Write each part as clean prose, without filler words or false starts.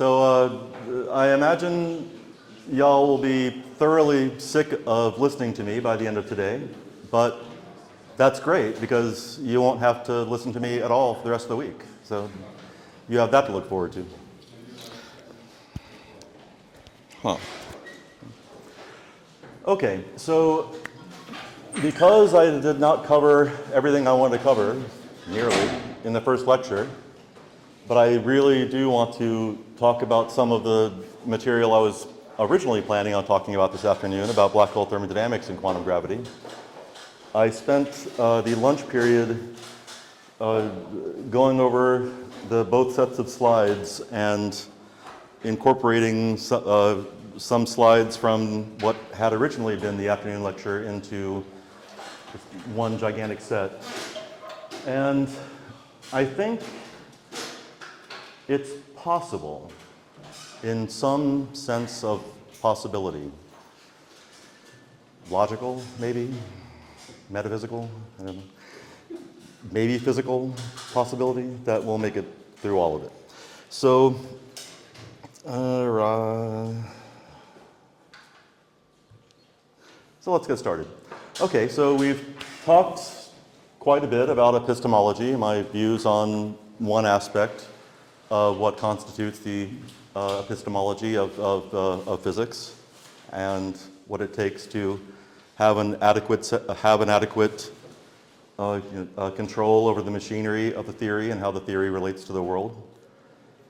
I imagine y'all will be thoroughly sick of listening to me by the end of today, but that's great because you won't have to listen to me at all for the rest of the week. So you have that to look forward to. Okay, so because I did not cover everything I wanted to cover, nearly, in the first lecture, but I really do want to talk about some of the material I was originally planning on talking about this afternoon about black hole thermodynamics and quantum gravity. I spent the lunch period going over both sets of slides and incorporating some slides from what had originally been the afternoon lecture into one gigantic set. And I think it's possible, in some sense of possibility, logical, maybe, metaphysical, I don't know, maybe physical possibility that we'll make it through all of it. So, let's get started. Okay, so we've talked quite a bit about epistemology, my views on one aspect of what constitutes the epistemology of physics and what it takes to have an adequate control over the machinery of the theory and how the theory relates to the world.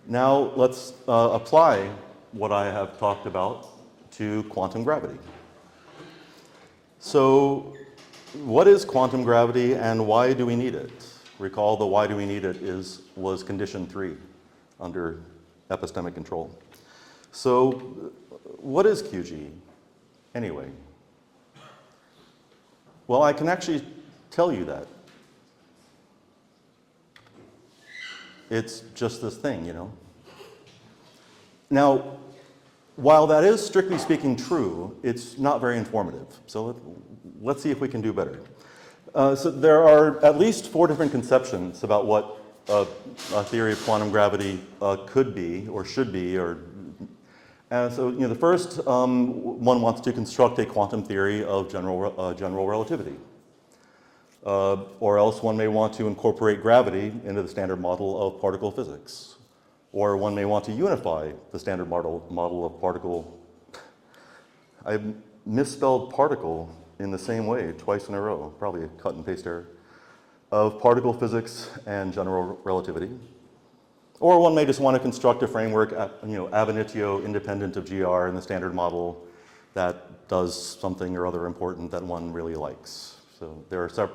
Now let's apply what I have talked about to quantum gravity. So what is quantum gravity and why do we need it? Recall the why do we need it was condition 3 under epistemic control. So what is QG anyway? Well, I can actually tell you that. It's just this thing, you know. Now, while that is strictly speaking true, it's not very informative. So let's see if we can do better. So there are at least 4 different conceptions about what a theory of quantum gravity could be or should be. So the first one wants to construct a quantum theory of general relativity. Or else one may want to incorporate gravity into the standard model of particle physics. Or one may want to unify the standard model of particle. I misspelled particle in the same way twice in a row, probably a cut and paste error, of particle physics and general relativity. Or one may just want to construct a framework ab initio independent of GR in the standard model that does something or other important that one really likes. So there are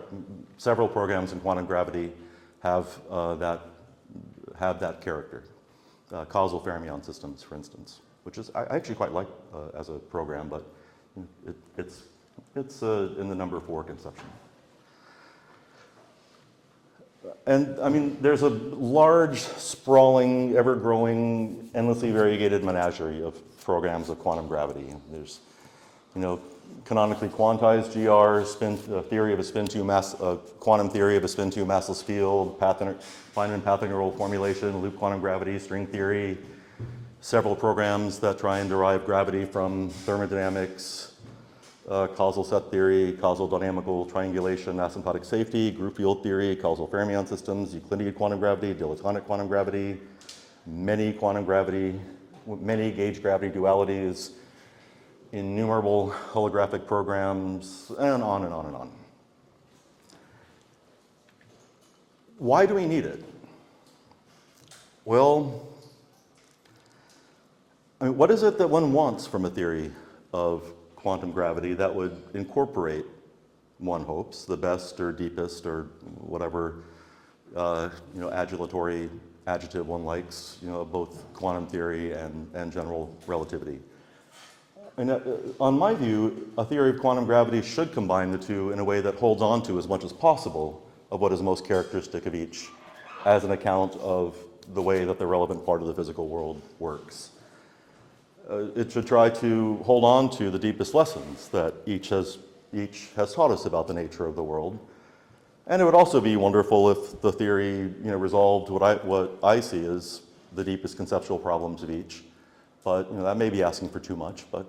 several programs in quantum gravity have that character. Causal fermion systems, for instance, which is I actually quite like as a program, but it's in the number 4 conception. And I mean, there's a large, sprawling, ever-growing, endlessly variegated menagerie of programs of quantum gravity. There's, canonically quantized GR, theory of a spin-2 mass, quantum theory of a spin-2 massless field, Feynman path integral formulation, loop quantum gravity, string theory, several programs that try and derive gravity from thermodynamics, causal set theory, causal dynamical triangulation, asymptotic safety, group field theory, causal fermion systems, Euclidean quantum gravity, dilettante quantum gravity, many gauge gravity dualities, innumerable holographic programs, and on and on and on. Why do we need it? Well, what is it that one wants from a theory of quantum gravity that would incorporate, one hopes, the best or deepest or whatever adulatory adjective one likes, both quantum theory and general relativity? And on my view, a theory of quantum gravity should combine the two in a way that holds on to as much as possible of what is most characteristic of each as an account of the way that the relevant part of the physical world works. It should try to hold on to the deepest lessons that each has taught us about the nature of the world. And it would also be wonderful if the theory resolved what I see as the deepest conceptual problems of each. But that may be asking for too much, but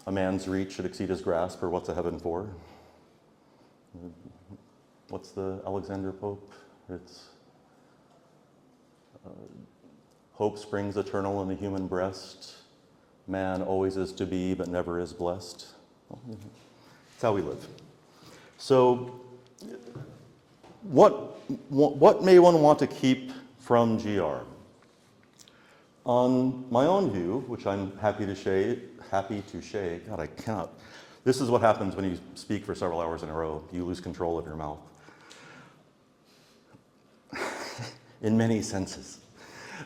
a man's reach should exceed his grasp, or what's a heaven for? What's the Alexander Pope? It's hope springs eternal in the human breast. Man always is to be, but never is blessed. That's how we live. So what may one want to keep from GR? On my own view, which I'm happy to share, God, I cannot. This is what happens when you speak for several hours in a row. You lose control of your mouth. In many senses.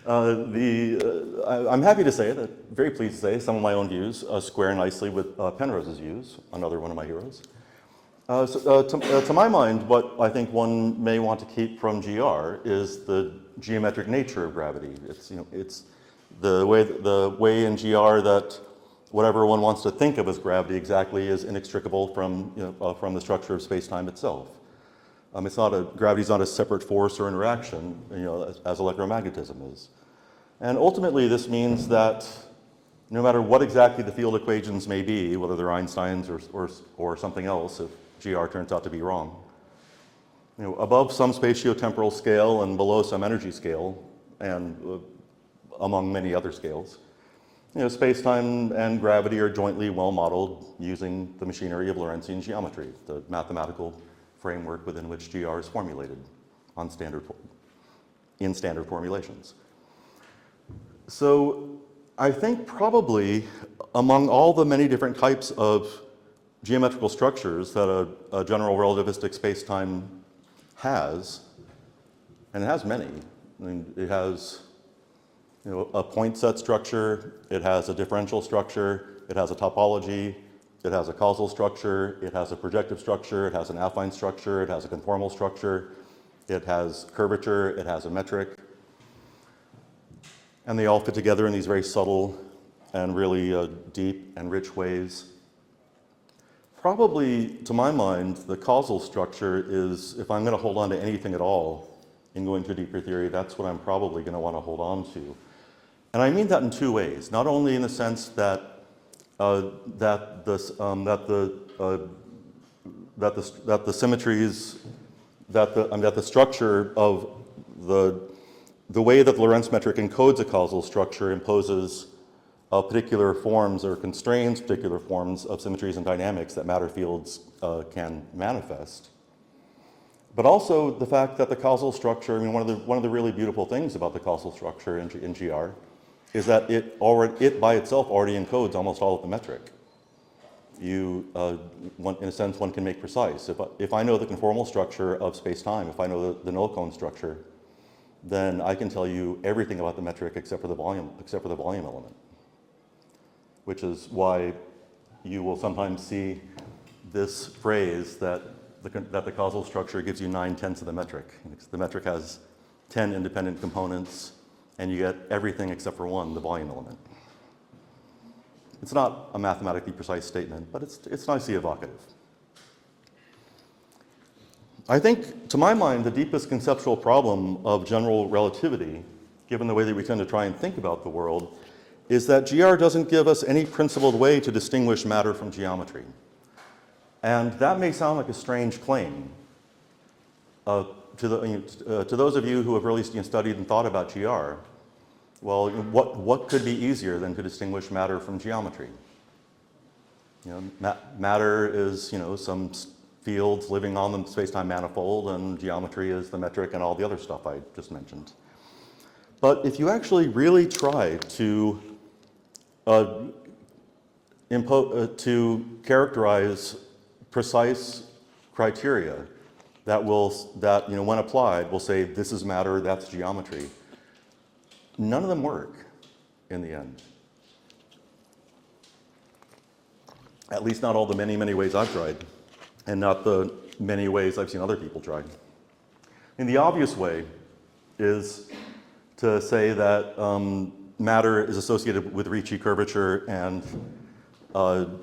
I'm happy to say that, very pleased to say, some of my own views square nicely with Penrose's views, another one of my heroes. To my mind, what I think one may want to keep from GR is the geometric nature of gravity. It's the way in GR that whatever one wants to think of as gravity exactly is inextricable from the structure of space-time itself. Gravity's not a separate force or interaction, as electromagnetism is. And ultimately, this means that no matter what exactly the field equations may be, whether they're Einstein's or something else, if GR turns out to be wrong, above some spatiotemporal scale and below some energy scale, and among many other scales, space-time and gravity are jointly well modeled using the machinery of Lorentzian geometry, the mathematical framework within which GR is formulated in standard formulations. So I think probably among all the many different types of geometrical structures that a general relativistic space-time has, and it has many. It has a point set structure, it has a differential structure, it has a topology, it has a causal structure, it has a projective structure, it has an affine structure, it has a conformal structure, it has curvature, it has a metric. And they all fit together in these very subtle and really deep and rich ways. Probably, to my mind, the causal structure is, if I'm going to hold on to anything at all in going to deeper theory, that's what I'm probably going to want to hold on to. And I mean that in two ways. Not only in the sense that the symmetries, that the structure of the way that the Lorentz metric encodes a causal structure imposes particular forms or constrains particular forms of symmetries and dynamics that matter fields can manifest. But also the fact that the causal structure, one of the really beautiful things about the causal structure in GR is that it by itself already encodes almost all of the metric. In a sense, one can make precise. If I know the conformal structure of space-time, if I know the null cone structure, then I can tell you everything about the metric except for the volume element. Which is why you will sometimes see this phrase that the causal structure gives you 9/10 of the metric. The metric has 10 independent components, and you get everything except for one, the volume element. It's not a mathematically precise statement, but it's nicely evocative. I think, to my mind, the deepest conceptual problem of general relativity, given the way that we tend to try and think about the world, is that GR doesn't give us any principled way to distinguish matter from geometry. And that may sound like a strange claim. To those of you who have really studied and thought about GR, well, what could be easier than to distinguish matter from geometry? Matter is some fields living on the space-time manifold, and geometry is the metric and all the other stuff I just mentioned. But if you actually really try to characterize precise criteria that when applied will say this is matter, that's geometry, none of them work in the end. At least not all the many, many ways I've tried, and not the many ways I've seen other people try. And the obvious way is to say that matter is associated with Ricci curvature and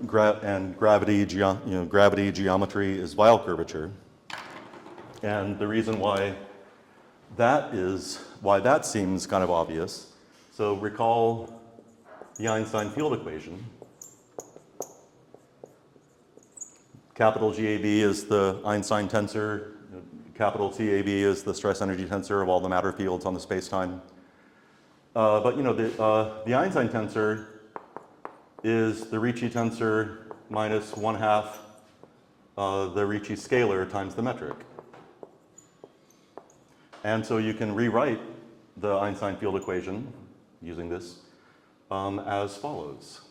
gravity geometry is Weyl curvature. And the reason why that is why that seems kind of obvious. So recall the Einstein field equation. Capital GAB is the Einstein tensor. Capital TAB is the stress energy tensor of all the matter fields on the space-time. But you know, the Einstein tensor is the Ricci tensor minus 1/2 the Ricci scalar times the metric. And so you can rewrite the Einstein field equation using this as follows.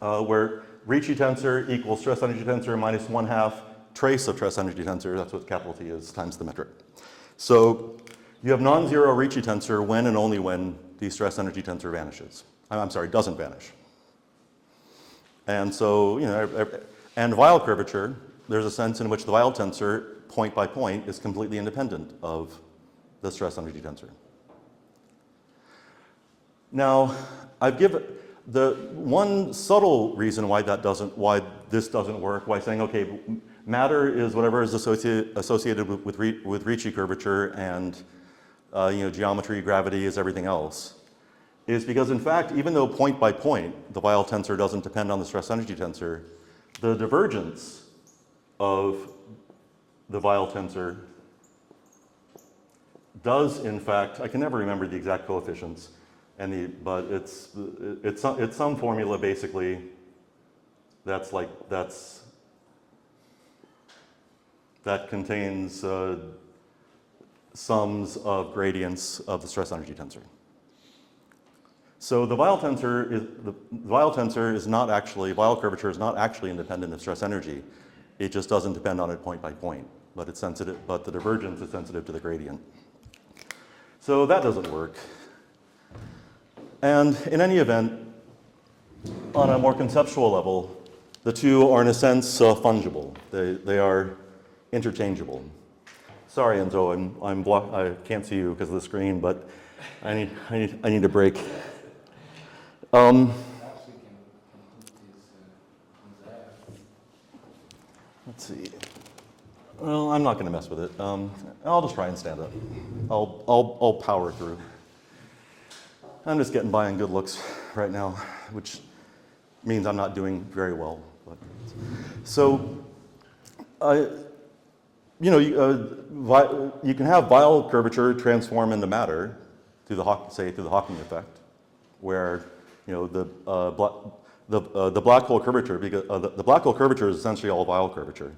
Where Ricci tensor equals stress energy tensor minus 1/2 trace of stress energy tensor, that's what capital T is, times the metric. So you have non-zero Ricci tensor when and only when the stress energy tensor vanishes. I'm sorry, doesn't vanish. And so, you know, and Weyl curvature, there's a sense in which the Weyl tensor, point by point, is completely independent of the stress energy tensor. Now, I've given the one subtle reason why this doesn't work, why saying, okay, matter is whatever is associated with Ricci curvature, and you know, geometry, gravity is everything else, is because in fact, even though point by point, the Weyl tensor doesn't depend on the stress energy tensor, the divergence of the Weyl tensor does in fact, I can never remember the exact coefficients, but it's some formula basically that contains sums of gradients of the stress energy tensor. So the Weyl tensor is not actually, Weyl curvature is not actually independent of stress energy. It just doesn't depend on it point by point, but it's sensitive, but the divergence is sensitive to the gradient. So that doesn't work. And in any event, on a more conceptual level, the two are in a sense fungible. They are interchangeable. Sorry, Enzo, I can't see you because of the screen, but I need a break. Let's see. Well, I'm not going to mess with it. I'll just try and stand up. I'll power through. I'm just getting by on good looks right now, which means I'm not doing very well. So, you know, you can have Weyl curvature transform into matter through the Hawking effect, where you know the black hole curvature, because the black hole curvature is essentially all Weyl curvature,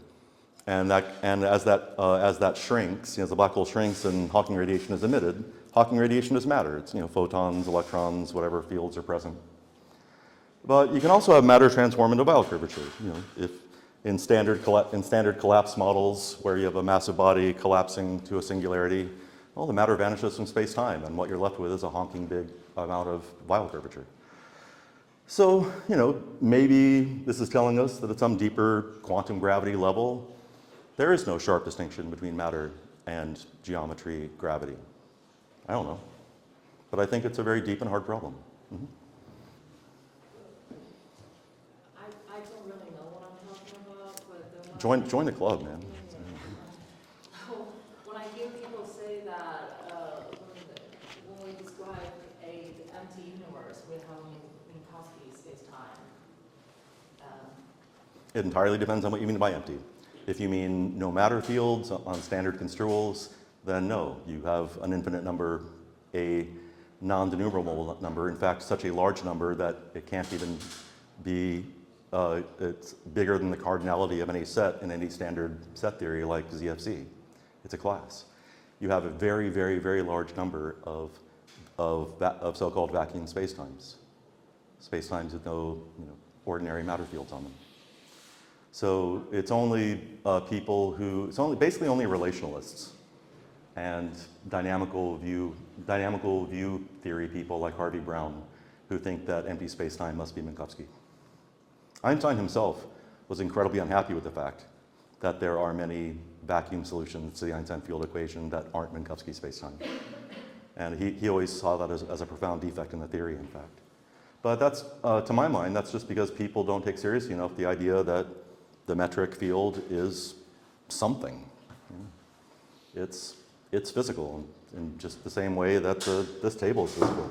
and as that shrinks, you know, as the black hole shrinks and Hawking radiation is emitted, Hawking radiation is matter. It's, you know, photons, electrons, whatever fields are present. But you can also have matter transform into Weyl curvature. You know, if in standard collapse models where you have a massive body collapsing to a singularity, well, the matter vanishes from space-time, and what you're left with is a honking big amount of Weyl curvature. So, you know, maybe this is telling us that at some deeper quantum gravity level, there is no sharp distinction between matter and geometry, gravity. I don't know, but I think it's a very deep and hard problem. Mm-hmm. I don't really know what I'm talking about, but join the club, man. When I hear people say that when we describe an empty universe, we have Minkowski space-time. It entirely depends on what you mean by empty. If you mean no matter fields on standard construals, then no, you have an infinite number, a non-denumerable number, in fact, such a large number that it can't even be, it's bigger than the cardinality of any set in any standard set theory like ZFC. It's a class. You have a very, very, very large number of so-called vacuum spacetimes. Spacetimes with no, you know, ordinary matter fields on them. So it's only basically only relationalists and dynamical view theory people like Harvey Brown who think that empty spacetime must be Minkowski. Einstein himself was incredibly unhappy with the fact that there are many vacuum solutions to the Einstein field equation that aren't Minkowski spacetime. And he always saw that as a profound defect in the theory, in fact. But that's, to my mind, that's just because people don't take seriously enough the idea that the metric field is something. It's physical in just the same way that this table is physical.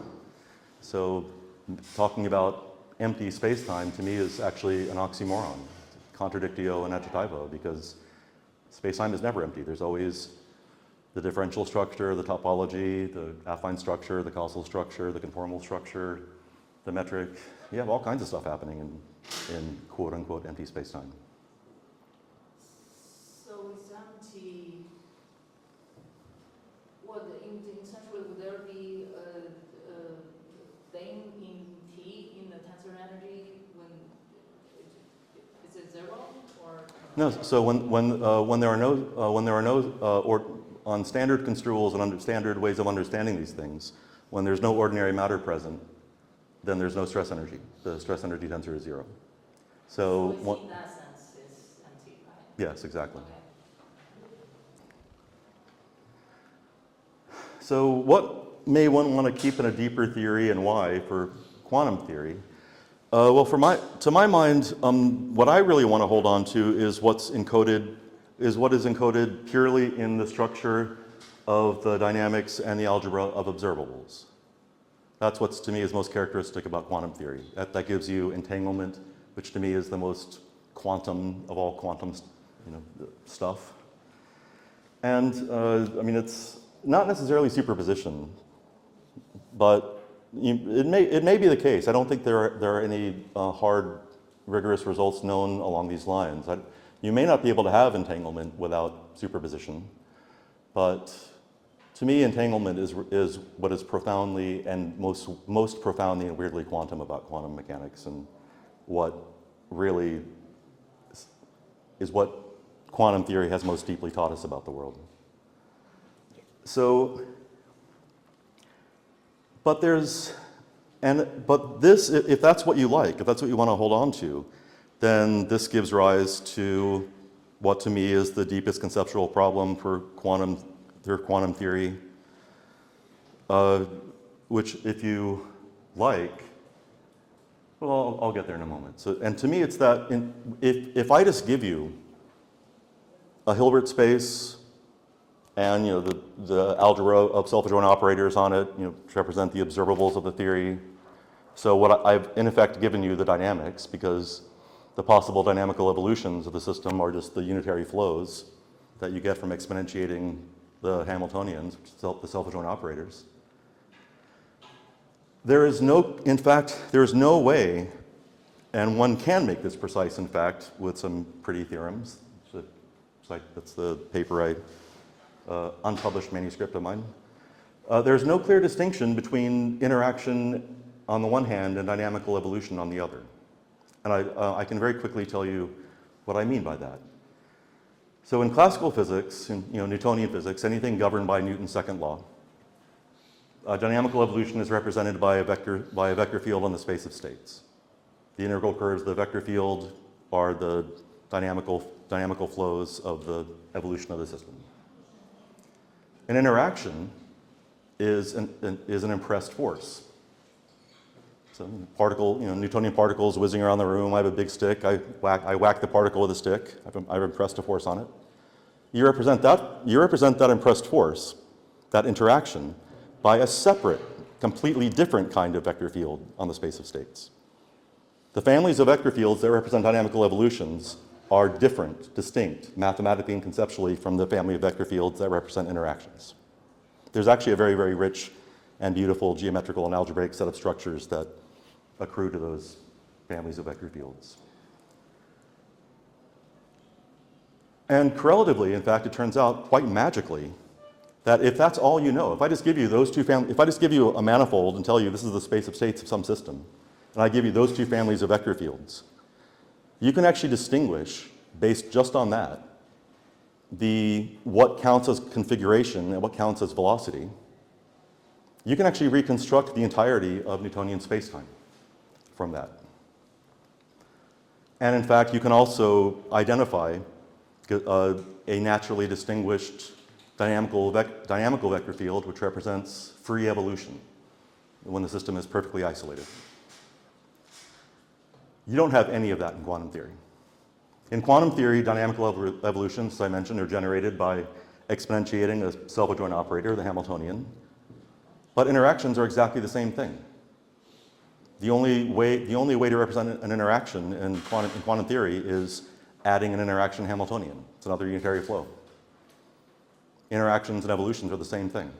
So talking about empty spacetime to me is actually an oxymoron, contradictio in adjectivo, because spacetime is never empty. There's always the differential structure, the topology, the affine structure, the causal structure, the conformal structure, the metric. You have all kinds of stuff happening in quote unquote empty spacetime. So it's empty. What essentially would there be a thing in T in the tensor energy when is it zero or no? So when there are no or on standard construals and standard ways of understanding these things, when there's no ordinary matter present, then there's no stress energy. The stress energy tensor is zero. So in that sense it's empty, right? Yes, exactly. Okay. So what may one want to keep in a deeper theory and why for quantum theory? Well, to my mind, what I really want to hold on to is what is encoded purely in the structure of the dynamics and the algebra of observables. That's what to me is most characteristic about quantum theory. That gives you entanglement, which to me is the most quantum of all quantum stuff. And I mean, it's not necessarily superposition, but it may be the case. I don't think there are any hard, rigorous results known along these lines. You may not be able to have entanglement without superposition, but to me, entanglement is what is profoundly and most profoundly and weirdly quantum about quantum mechanics, and what really is what quantum theory has most deeply taught us about the world. So, but this, if that's what you like, if that's what you want to hold on to, then this gives rise to what to me is the deepest conceptual problem for quantum theory, which if you like, well, I'll get there in a moment. So, and to me it's that if I just give you a Hilbert space and the algebra of self-adjoint operators on it, to represent the observables of the theory. So what I've in effect given you the dynamics, because the possible dynamical evolutions of the system are just the unitary flows that you get from exponentiating the Hamiltonians, the self-adjoint operators. In fact, there is no way, and one can make this precise, in fact, with some pretty theorems. That's the paper unpublished manuscript of mine. There's no clear distinction between interaction on the one hand and dynamical evolution on the other. And I can very quickly tell you what I mean by that. So in classical physics, in Newtonian physics, anything governed by Newton's second law, dynamical evolution is represented by a vector field on the space of states. The integral curves of the vector field are the dynamical flows of the evolution of the system. An interaction is an impressed force. So Newtonian particles whizzing around the room. I have a big stick. I whack the particle with a stick. I've impressed a force on it. You represent that impressed force, that interaction, by a separate, completely different kind of vector field on the space of states. The families of vector fields that represent dynamical evolutions are different, distinct, mathematically and conceptually, from the family of vector fields that represent interactions. There's actually a very, very rich and beautiful geometrical and algebraic set of structures that accrue to those families of vector fields. And correlatively, in fact, it turns out quite magically that if that's all you know, if I just give you if I just give you a manifold and tell you this is the space of states of some system, and I give you those two families of vector fields, you can actually distinguish, based just on that, what counts as configuration and what counts as velocity. You can actually reconstruct the entirety of Newtonian spacetime from that. And in fact, you can also identify a naturally distinguished dynamical vector field which represents free evolution when the system is perfectly isolated. You don't have any of that in quantum theory. In quantum theory, dynamical evolutions, as I mentioned, are generated by exponentiating a self-adjoint operator, the Hamiltonian. But interactions are exactly the same thing. The only way to represent an interaction in quantum theory is adding an interaction Hamiltonian. It's another unitary flow. Interactions and evolutions are the same thing.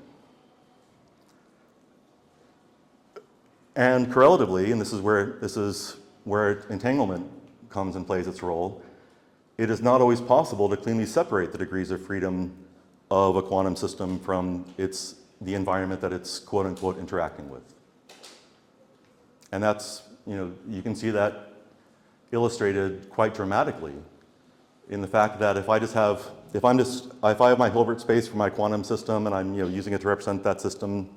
And correlatively, and this is where entanglement comes and plays its role, it is not always possible to cleanly separate the degrees of freedom of a quantum system from the environment that it's quote unquote interacting with. And that's, you can see that illustrated quite dramatically in the fact that if I have my Hilbert space for my quantum system and I'm using it to represent that system,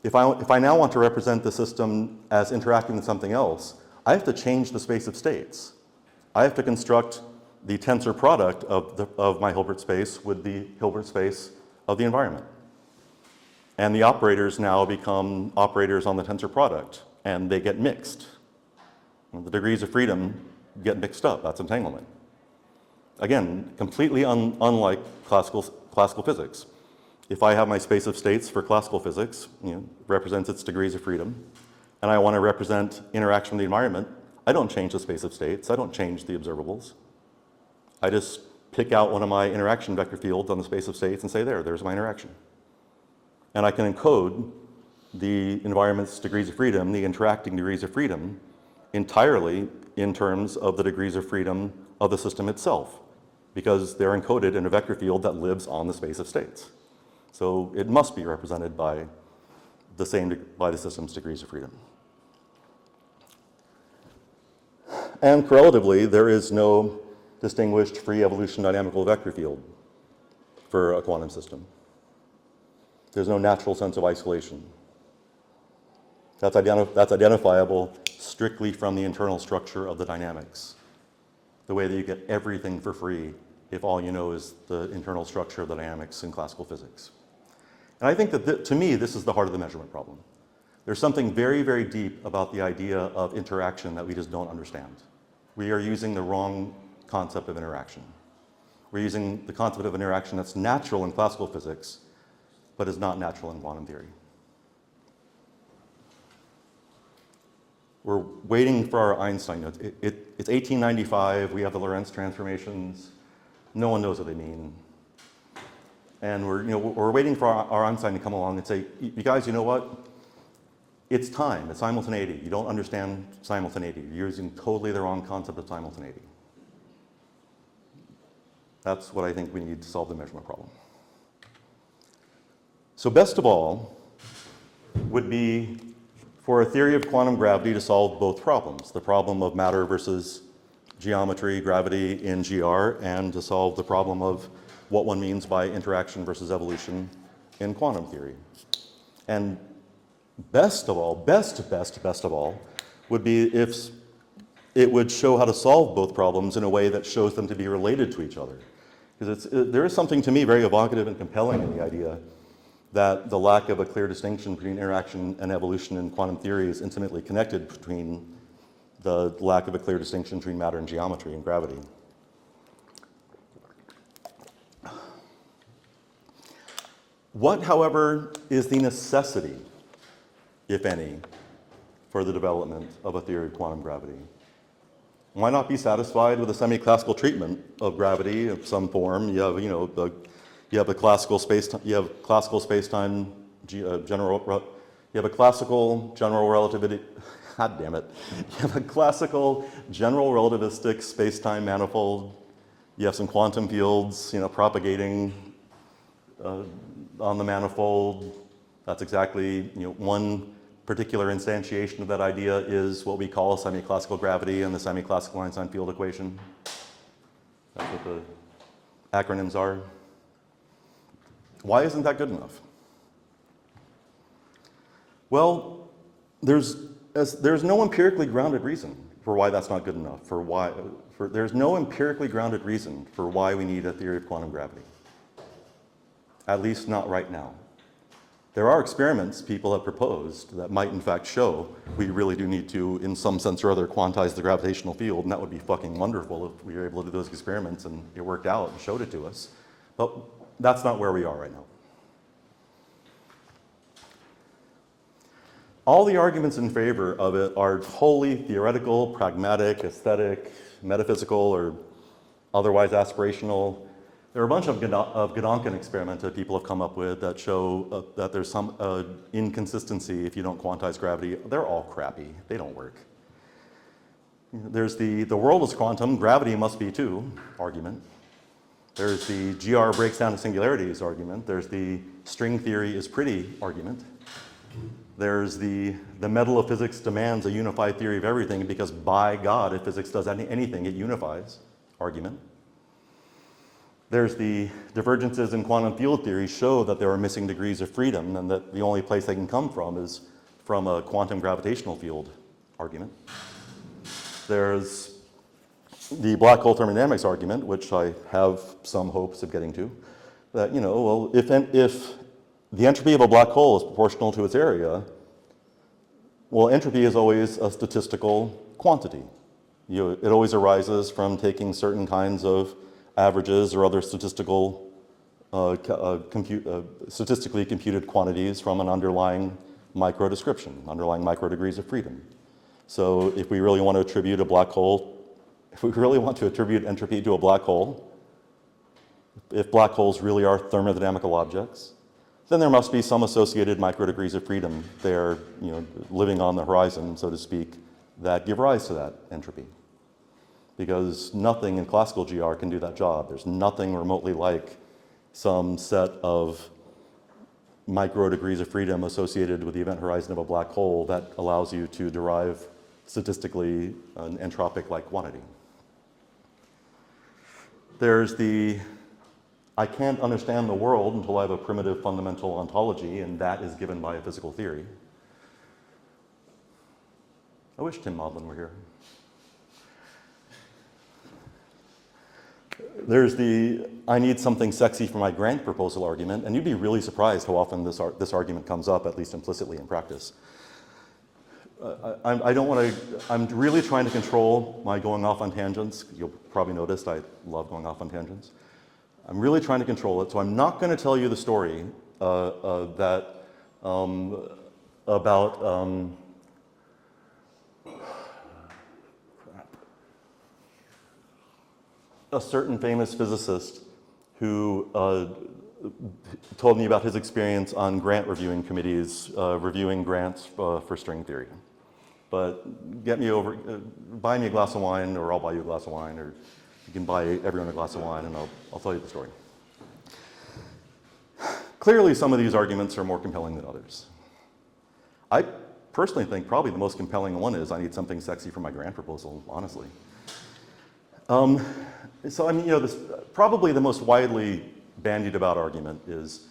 if I now want to represent the system as interacting with something else, I have to change the space of states. I have to construct the tensor product of my Hilbert space with the Hilbert space of the environment. And the operators now become operators on the tensor product, and they get mixed. The degrees of freedom get mixed up. That's entanglement. Again, completely unlike classical physics. If I have my space of states for classical physics, represents its degrees of freedom, and I want to represent interaction with the environment, I don't change the space of states. I don't change the observables. I just pick out one of my interaction vector fields on the space of states and say, there's my interaction. And I can encode the environment's degrees of freedom, the interacting degrees of freedom, entirely in terms of the degrees of freedom of the system itself, because they're encoded in a vector field that lives on the space of states. So it must be represented by the system's degrees of freedom. And correlatively, there is no distinguished free evolution dynamical vector field for a quantum system. There's no natural sense of isolation. That's identifiable strictly from the internal structure of the dynamics, the way that you get everything for free if all you know is the internal structure of the dynamics in classical physics. And I think that, to me, this is the heart of the measurement problem. There's something very, very deep about the idea of interaction that we just don't understand. We are using the wrong concept of interaction. We're using the concept of interaction that's natural in classical physics, but is not natural in quantum theory. We're waiting for our Einstein notes. It's 1895, we have the Lorentz transformations. No one knows what they mean. And we're waiting for our Einstein to come along and say, you guys, you know what? It's time, it's simultaneity. You don't understand simultaneity. You're using totally the wrong concept of simultaneity. That's what I think we need to solve the measurement problem. So best of all would be for a theory of quantum gravity to solve both problems, the problem of matter versus geometry, gravity in GR, and to solve the problem of what one means by interaction versus evolution in quantum theory. And best of all would be if it would show how to solve both problems in a way that shows them to be related to each other. Because there is something to me very evocative and compelling in the idea that the lack of a clear distinction between interaction and evolution in quantum theory is intimately connected between the lack of a clear distinction between matter and geometry and gravity. What, however, is the necessity, if any, for the development of a theory of quantum gravity? Why not be satisfied with a semi-classical treatment of gravity of some form? You have a classical space-time, you have a classical general relativity, god damn it. You have a classical general relativistic space-time manifold. You have some quantum fields, propagating on the manifold. That's exactly, one particular instantiation of that idea is what we call semi-classical gravity and the semi-classical Einstein field equation. That's what the acronyms are. Why isn't that good enough? Well, there's no empirically grounded reason why that's not good enough, there's no empirically grounded reason for why we need a theory of quantum gravity. At least not right now. There are experiments people have proposed that might in fact show we really do need to, in some sense or other, quantize the gravitational field, and that would be fucking wonderful if we were able to do those experiments and it worked out and showed it to us. But that's not where we are right now. All the arguments in favor of it are wholly theoretical, pragmatic, aesthetic, metaphysical, or otherwise aspirational. There are a bunch of Gedanken experiments that people have come up with that show that there's some inconsistency if you don't quantize gravity. They're all crappy. They don't work. There's the world is quantum, gravity must be too argument. There's the GR breaks down to singularities argument. There's the string theory is pretty argument. There's the metal of physics demands a unified theory of everything because by God, if physics does anything, it unifies argument. There's the divergences in quantum field theory show that there are missing degrees of freedom and that the only place they can come from is from a quantum gravitational field argument. There's the black hole thermodynamics argument, which I have some hopes of getting to, that, well, if the entropy of a black hole is proportional to its area, well, entropy is always a statistical quantity. It always arises from taking certain kinds of averages or other statistical, statistically computed quantities from an underlying micro description, underlying micro degrees of freedom. So if we really want to attribute a black hole, if we really want to attribute entropy to a black hole, if black holes really are thermodynamical objects, then there must be some associated micro degrees of freedom there, living on the horizon, so to speak, that give rise to that entropy. Because nothing in classical GR can do that job. There's nothing remotely like some set of micro degrees of freedom associated with the event horizon of a black hole that allows you to derive statistically an entropic-like quantity. There's the I can't understand the world until I have a primitive fundamental ontology, and that is given by a physical theory. I wish Tim Maudlin were here. There's the I need something sexy for my grant proposal argument, and you'd be really surprised how often this argument comes up, at least implicitly in practice. I'm really trying to control my going off on tangents. You'll probably notice I love going off on tangents. I'm really trying to control it, so I'm not going to tell you the story about a certain famous physicist who told me about his experience on grant reviewing committees, reviewing grants for string theory. But buy me a glass of wine, or I'll buy you a glass of wine, or you can buy everyone a glass of wine, and I'll tell you the story. Clearly, some of these arguments are more compelling than others. I personally think probably the most compelling one is I need something sexy for my grant proposal, honestly. Probably the most widely bandied about argument is,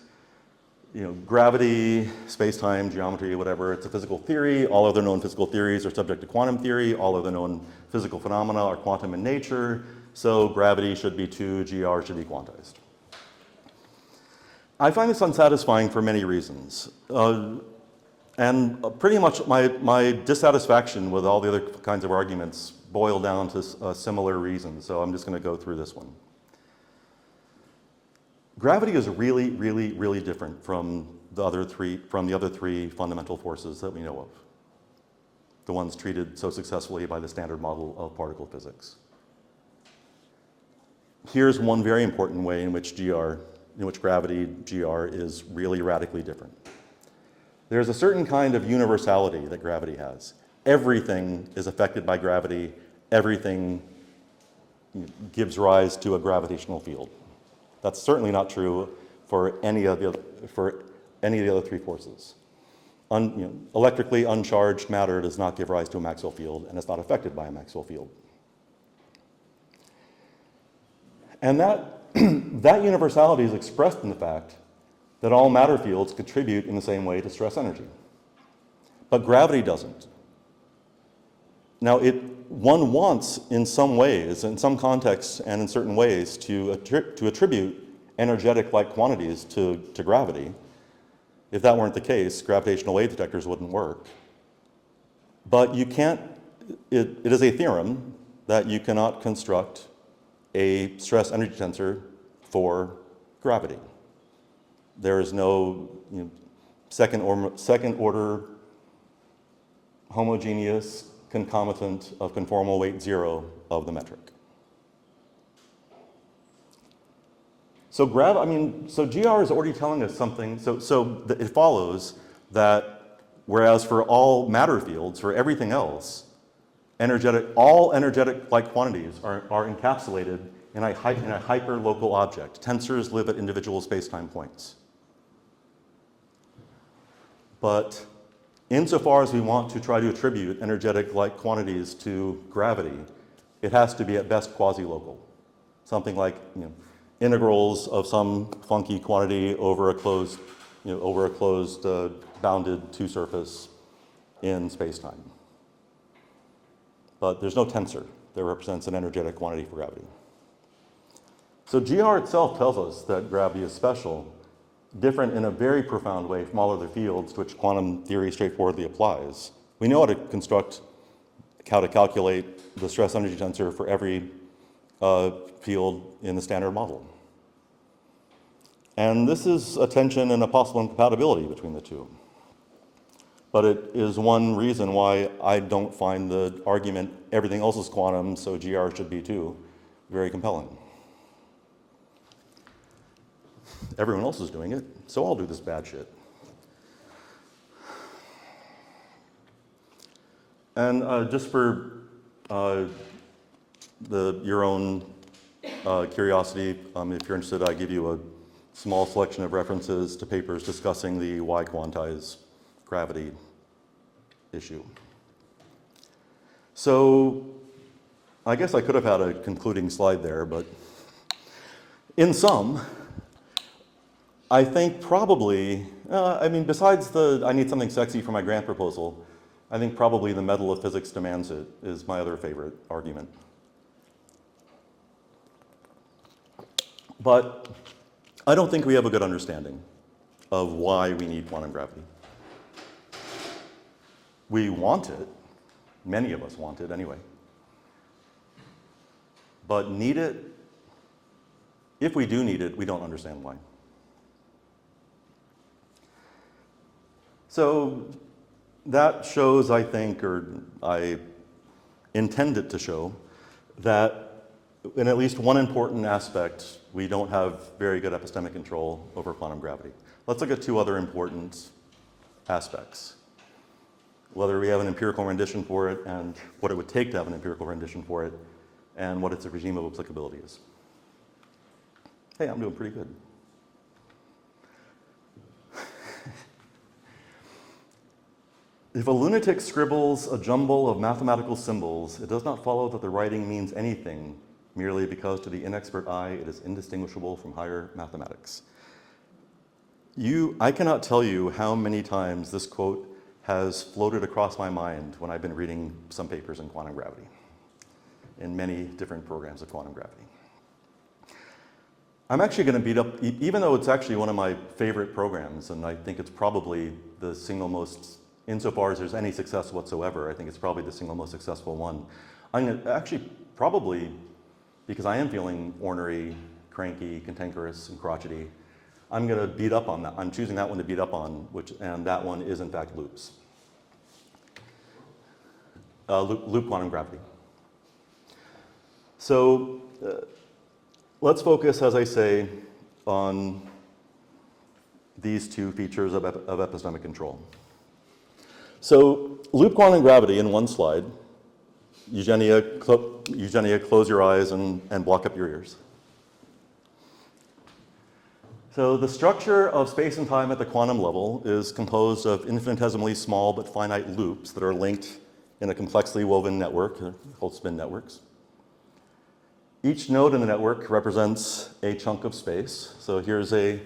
gravity, space-time, geometry, whatever. It's a physical theory. All other known physical theories are subject to quantum theory. All other known physical phenomena are quantum in nature. So gravity should be 2, GR should be quantized. I find this unsatisfying for many reasons. And pretty much my dissatisfaction with all the other kinds of arguments boil down to similar reasons. So I'm just going to go through this one. Gravity is really, really, really different from the other three fundamental forces that we know of. The ones treated so successfully by the standard model of particle physics. Here's one very important way in which gravity, GR, is really radically different. There's a certain kind of universality that gravity has. Everything is affected by gravity. Everything gives rise to a gravitational field. That's certainly not true for any of the other three forces. Electrically uncharged matter does not give rise to a Maxwell field, and it's not affected by a Maxwell field. And that universality is expressed in the fact that all matter fields contribute in the same way to stress energy. But gravity doesn't. Now, one wants, in some ways, in some contexts and in certain ways, to attribute energetic-like quantities to gravity. If that weren't the case, gravitational wave detectors wouldn't work. But you can't, it is a theorem that you cannot construct a stress energy tensor for gravity. There is no second order homogeneous concomitant of conformal weight 0 of the metric. So so GR is already telling us something. So it follows that whereas for all matter fields, for everything else, all energetic-like quantities are encapsulated in a hyperlocal object. Tensors live at individual space-time points. But insofar as we want to try to attribute energetic-like quantities to gravity, it has to be at best quasi-local. Something like integrals of some funky quantity over a closed, bounded two-surface in space-time. But there's no tensor that represents an energetic quantity for gravity. So GR itself tells us that gravity is special, different in a very profound way from all other fields to which quantum theory straightforwardly applies. We know how to calculate the stress energy tensor for every field in the standard model. And this is a tension and a possible incompatibility between the two. But it is one reason why I don't find the argument everything else is quantum, so GR should be too, very compelling. Everyone else is doing it, so I'll do this bad shit. And just for your own curiosity, if you're interested, I give you a small selection of references to papers discussing the why quantize gravity issue. So I guess I could have had a concluding slide there, but in sum, I think probably, besides I need something sexy for my grant proposal, I think probably the medal of physics demands it is my other favorite argument. But I don't think we have a good understanding of why we need quantum gravity. We want it. Many of us want it anyway. But need it? If we do need it, we don't understand why. So that shows, I think, or I intend it to show, that in at least one important aspect, we don't have very good epistemic control over quantum gravity. Let's look at two other important aspects. Whether we have an empirical rendition for it and what it would take to have an empirical rendition for it and what its regime of applicability is. Hey, I'm doing pretty good. If a lunatic scribbles a jumble of mathematical symbols, it does not follow that the writing means anything merely because to the inexpert eye it is indistinguishable from higher mathematics. I cannot tell you how many times this quote has floated across my mind when I've been reading some papers in quantum gravity, in many different programs of quantum gravity. I'm actually going to beat up, even though it's actually one of my favorite programs, and I think it's probably the single most, insofar as there's any success whatsoever, I think it's probably the single most successful one. I'm going to actually probably, because I am feeling ornery, cranky, cantankerous, and crotchety, I'm going to beat up on that. I'm choosing that one to beat up on, and that one is in fact loops. Loop quantum gravity. So let's focus, as I say, on these two features of epistemic control. So loop quantum gravity in one slide. Eugenia, close your eyes and block up your ears. So the structure of space and time at the quantum level is composed of infinitesimally small but finite loops that are linked in a complexly woven network called spin networks. Each node in the network represents a chunk of space. So here's a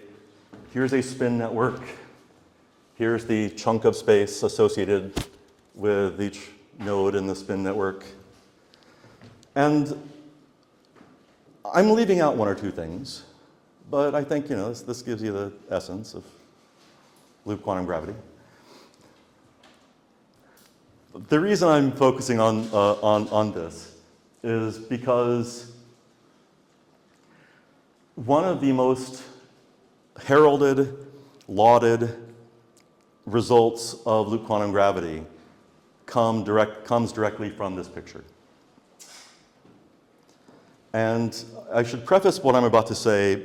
spin network. Here's the chunk of space associated with each node in the spin network. And I'm leaving out one or two things, but I think this gives you the essence of loop quantum gravity. The reason I'm focusing on this is because one of the most heralded, lauded results of loop quantum gravity comes directly from this picture. And I should preface what I'm about to say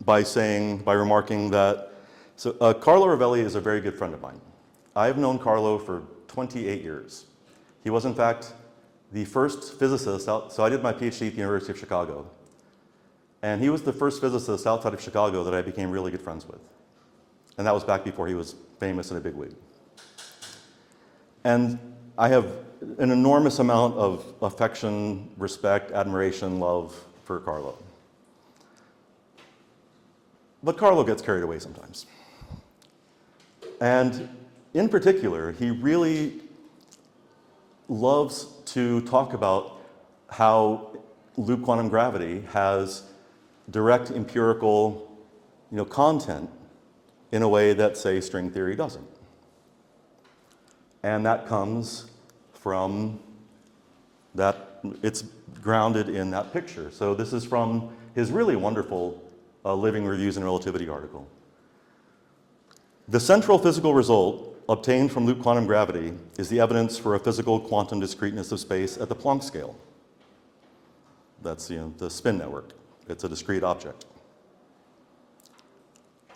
by remarking that Carlo Rovelli is a very good friend of mine. I've known Carlo for 28 years. He was, in fact, the first physicist so I did my PhD at the University of Chicago. And he was the first physicist outside of Chicago that I became really good friends with. And that was back before he was famous and a bigwig. And I have an enormous amount of affection, respect, admiration, love for Carlo. But Carlo gets carried away sometimes. And in particular, he really loves to talk about how loop quantum gravity has direct empirical content in a way that, say, string theory doesn't. And that comes from that, it's grounded in that picture. So this is from his really wonderful Living Reviews in Relativity article. The central physical result obtained from loop quantum gravity is the evidence for a physical quantum discreteness of space at the Planck scale. That's the spin network. It's a discrete object.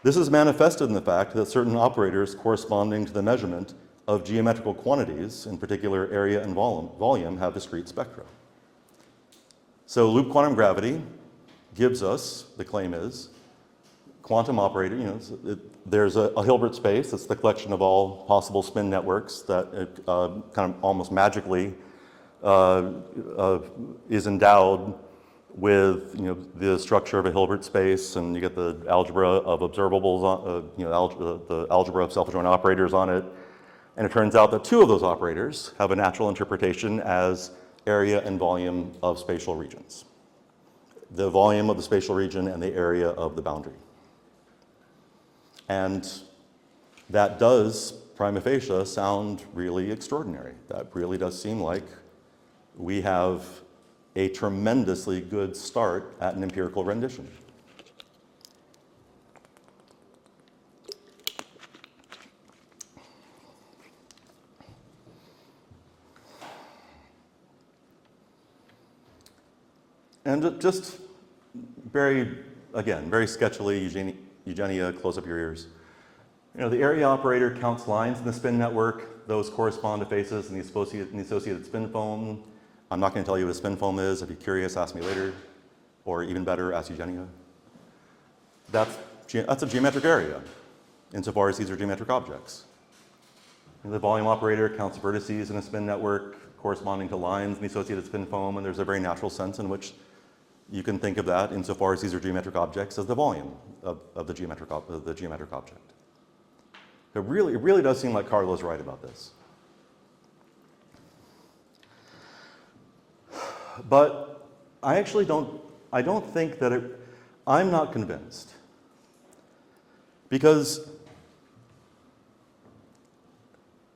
This is manifested in the fact that certain operators corresponding to the measurement of geometrical quantities, in particular area and volume, have discrete spectra. So loop quantum gravity gives us, the claim is, quantum operator, there's a Hilbert space. It's the collection of all possible spin networks that kind of almost magically is endowed with the structure of a Hilbert space, and you get the algebra of observables, the algebra of self-adjoint operators on it. And it turns out that two of those operators have a natural interpretation as area and volume of spatial regions. The volume of the spatial region and the area of the boundary. And that does, prima facie, sound really extraordinary. That really does seem like we have a tremendously good start at an empirical rendition. And just very sketchily, Eugenia, close up your ears. The area operator counts lines in the spin network. Those correspond to faces in the associated spin foam. I'm not going to tell you what a spin foam is. If you're curious, ask me later. Or even better, ask Eugenia. That's a geometric area, insofar as these are geometric objects. And the volume operator counts vertices in a spin network corresponding to lines in the associated spin foam, and there's a very natural sense in which you can think of that, insofar as these are geometric objects, as the volume of the geometric object. It really does seem like Carlo's right about this. But I actually don't think that I'm not convinced. Because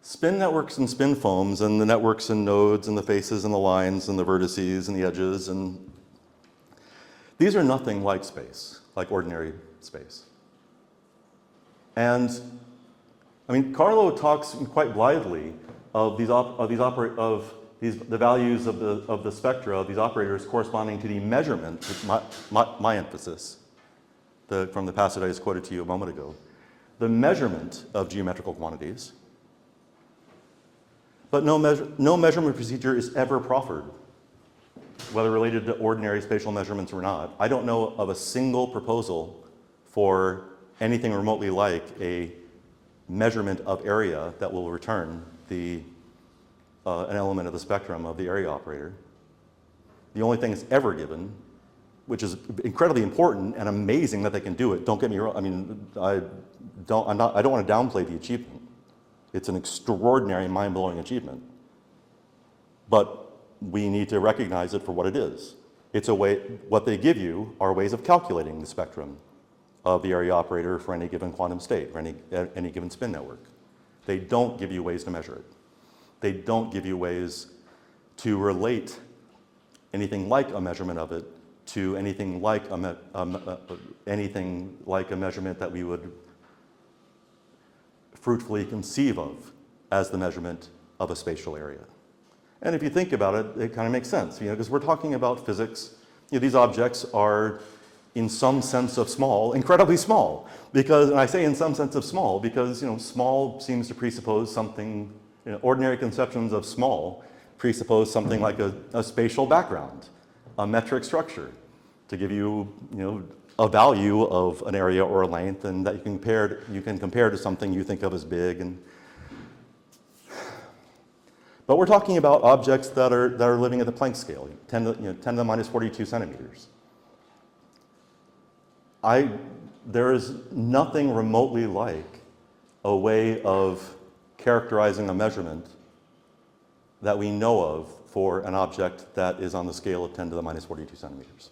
spin networks and spin foams and the networks and nodes and the faces and the lines and the vertices and the edges, and these are nothing like space, like ordinary space. And I mean, Carlo talks quite blithely of the values of the spectra of these operators corresponding to the measurement, my emphasis, from the passage I just quoted to you a moment ago, the measurement of geometrical quantities. But no measurement procedure is ever proffered, whether related to ordinary spatial measurements or not. I don't know of a single proposal for anything remotely like a measurement of area that will return an element of the spectrum of the area operator. The only thing that's ever given, which is incredibly important and amazing that they can do it, don't get me wrong, I mean, I don't want to downplay the achievement. It's an extraordinary, mind-blowing achievement. but we need to recognize it for what it is. It's a way, what they give you are ways of calculating the spectrum of the area operator for any given quantum state, or any given spin network. They don't give you ways to measure it. They don't give you ways to relate anything like a measurement of it to anything like a measurement that we would fruitfully conceive of as the measurement of a spatial area. And if you think about it, it kind of makes sense, because we're talking about physics. These objects are, in some sense of small, incredibly small. And I say in some sense of small because, small seems to presuppose something, ordinary conceptions of small presuppose something like a spatial background, a metric structure, to give you, a value of an area or a length, and that you can compare to something you think of as big. But we're talking about objects that are living at the Planck scale, 10 to the minus 42 centimeters. There is nothing remotely like a way of characterizing a measurement that we know of for an object that is on the scale of 10 to the minus 42 centimeters.